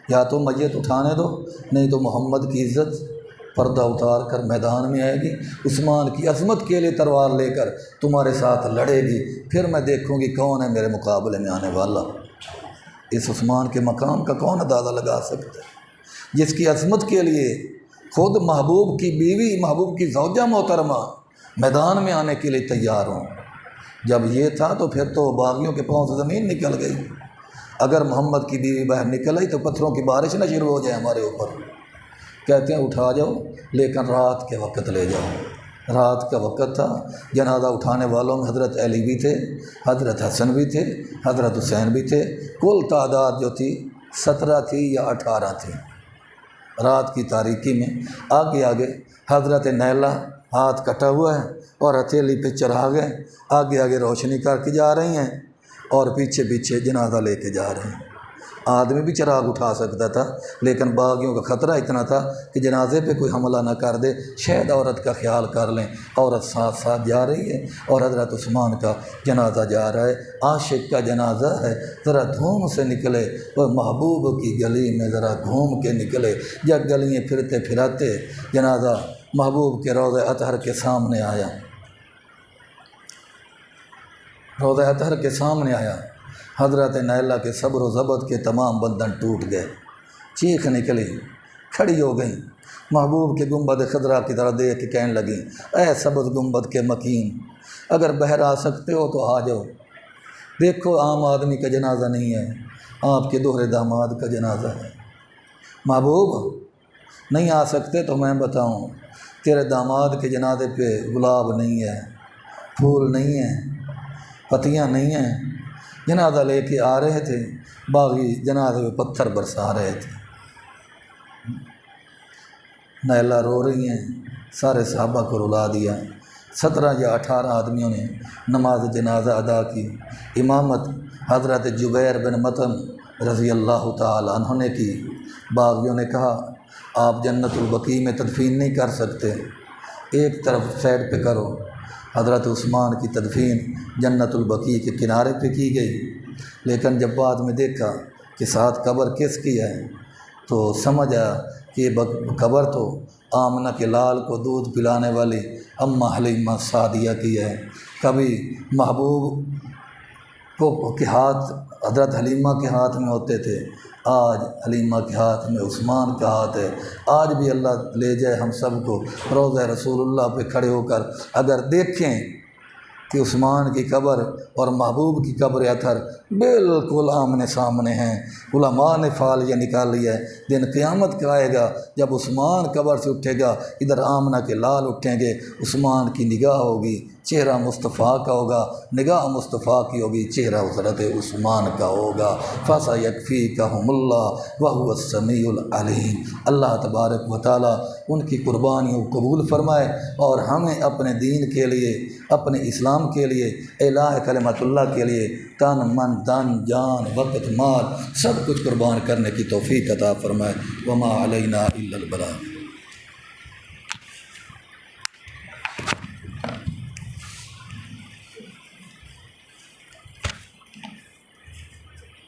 یا تو میت اٹھانے دو، نہیں تو محمد کی عزت پردہ اتار کر میدان میں آئے گی، عثمان کی عظمت کے لیے تلوار لے کر تمہارے ساتھ لڑے گی، پھر میں دیکھوں گی کون ہے میرے مقابلے میں آنے والا۔ اس عثمان کے مقام کا کون اندازہ لگا سکتا ہے جس کی عظمت کے لیے خود محبوب کی بیوی، محبوب کی زوجہ محترمہ میدان میں آنے کے لیے تیار ہوں۔ جب یہ تھا تو پھر تو باغیوں کے پاؤں سے زمین نکل گئی۔ اگر محمد کی بیوی باہر نکل آئی تو پتھروں کی بارش نہ شروع ہو جائے ہمارے اوپر۔ کہتے ہیں اٹھا جاؤ لیکن رات کے وقت لے جاؤ۔ رات کا وقت تھا، جنازہ اٹھانے والوں میں حضرت علی بھی تھے، حضرت حسن بھی تھے، حضرت حسین بھی تھے، کل تعداد جو تھی 17 تھی یا 18 تھی۔ رات کی تاریکی میں آگے آگے حضرت نیلا ہاتھ کٹا ہوا ہے اور ہتھیلی پہ چراغ ہے، آگے آگے روشنی کر کے جا رہی ہیں اور پیچھے پیچھے جنازہ لے کے جا رہے ہیں۔ آدمی بھی چراغ اٹھا سکتا تھا لیکن باغیوں کا خطرہ اتنا تھا کہ جنازے پہ کوئی حملہ نہ کر دے، شاید عورت کا خیال کر لیں۔ عورت ساتھ ساتھ جا رہی ہے اور حضرت عثمان کا جنازہ جا رہا ہے۔ عاشق کا جنازہ ہے، ذرا دھوم سے نکلے اور محبوب کی گلی میں ذرا گھوم کے نکلے۔ جب گلیاں پھرتے پھراتے جنازہ محبوب کے روضہ اطہر کے سامنے آیا، روضہ اطہر کے سامنے آیا، حضرت نیلا کے صبر و ضبط کے تمام بندھن ٹوٹ گئے، چیخ نکلی، کھڑی ہو گئیں، محبوب کے گنبد خضرا کی طرح دیکھ کے کہنے لگیں اے سبز گنبد کے مکین، اگر بہر آ سکتے ہو تو آ جاؤ، دیکھو عام آدمی کا جنازہ نہیں ہے، آپ کے دوہرے داماد کا جنازہ ہے۔ محبوب نہیں آ سکتے تو میں بتاؤں، تیرے داماد کے جنازے پہ گلاب نہیں ہے، پھول نہیں ہیں، پتیاں نہیں ہیں۔ جنازہ لے کے آ رہے تھے، باغی جنازے پہ پتھر برسا رہے تھے۔ نیلا رو رہی ہیں، سارے صحابہ کو رلا دیا۔ 17 یا 18 آدمیوں نے نماز جنازہ ادا کی۔ امامت حضرت جبیر بن مطعم رضی اللہ تعالی عنہ نے کی۔ باغیوں نے کہا آپ جنت البقیع میں تدفین نہیں کر سکتے، ایک طرف سائڈ پہ کرو۔ حضرت عثمان کی تدفین جنت البقیع کے کنارے پہ کی گئی، لیکن جب بعد میں دیکھا کہ ساتھ قبر کس کی ہے تو سمجھا کہ یہ قبر تو آمنہ کے لال کو دودھ پلانے والی اماں حلیمہ سعدیہ کی ہے۔ کبھی محبوب کے ہاتھ حضرت حلیمہ کے ہاتھ میں ہوتے تھے، آج حلیمہ کے ہاتھ میں عثمان کا ہاتھ ہے۔ آج بھی اللہ لے جائے ہم سب کو روضہ رسول اللہ پہ کھڑے ہو کر اگر دیکھیں کہ عثمان کی قبر اور محبوب کی قبر اطہر بالکل آمنے سامنے ہیں۔ علماء نے فعال یہ نکال لیا ہے، دن قیامت کا آئے گا جب عثمان قبر سے اٹھے گا، ادھر آمنہ کے لال اٹھیں گے، عثمان کی نگاہ ہوگی، چہرہ مصطفیٰ کا ہوگا، نگاہ مصطفیٰ کی ہوگی، چہرہ حضرت عثمان کا ہوگا۔ فَسَيَكْفِيكَهُمُ اللَّهُ وَهُوَ السَّمِيعُ الْعَلِيمُ۔ اللہ تبارک و تعالیٰ ان کی قربانیوں کو قبول فرمائے اور ہمیں اپنے دین کے لیے، اپنے اسلام کے لیے، اعلاء کلمت اللہ کے لیے تن من دن جان وقت مال سب کچھ قربان کرنے کی توفیق عطا فرمائے۔ وما علینا الا البلاغ۔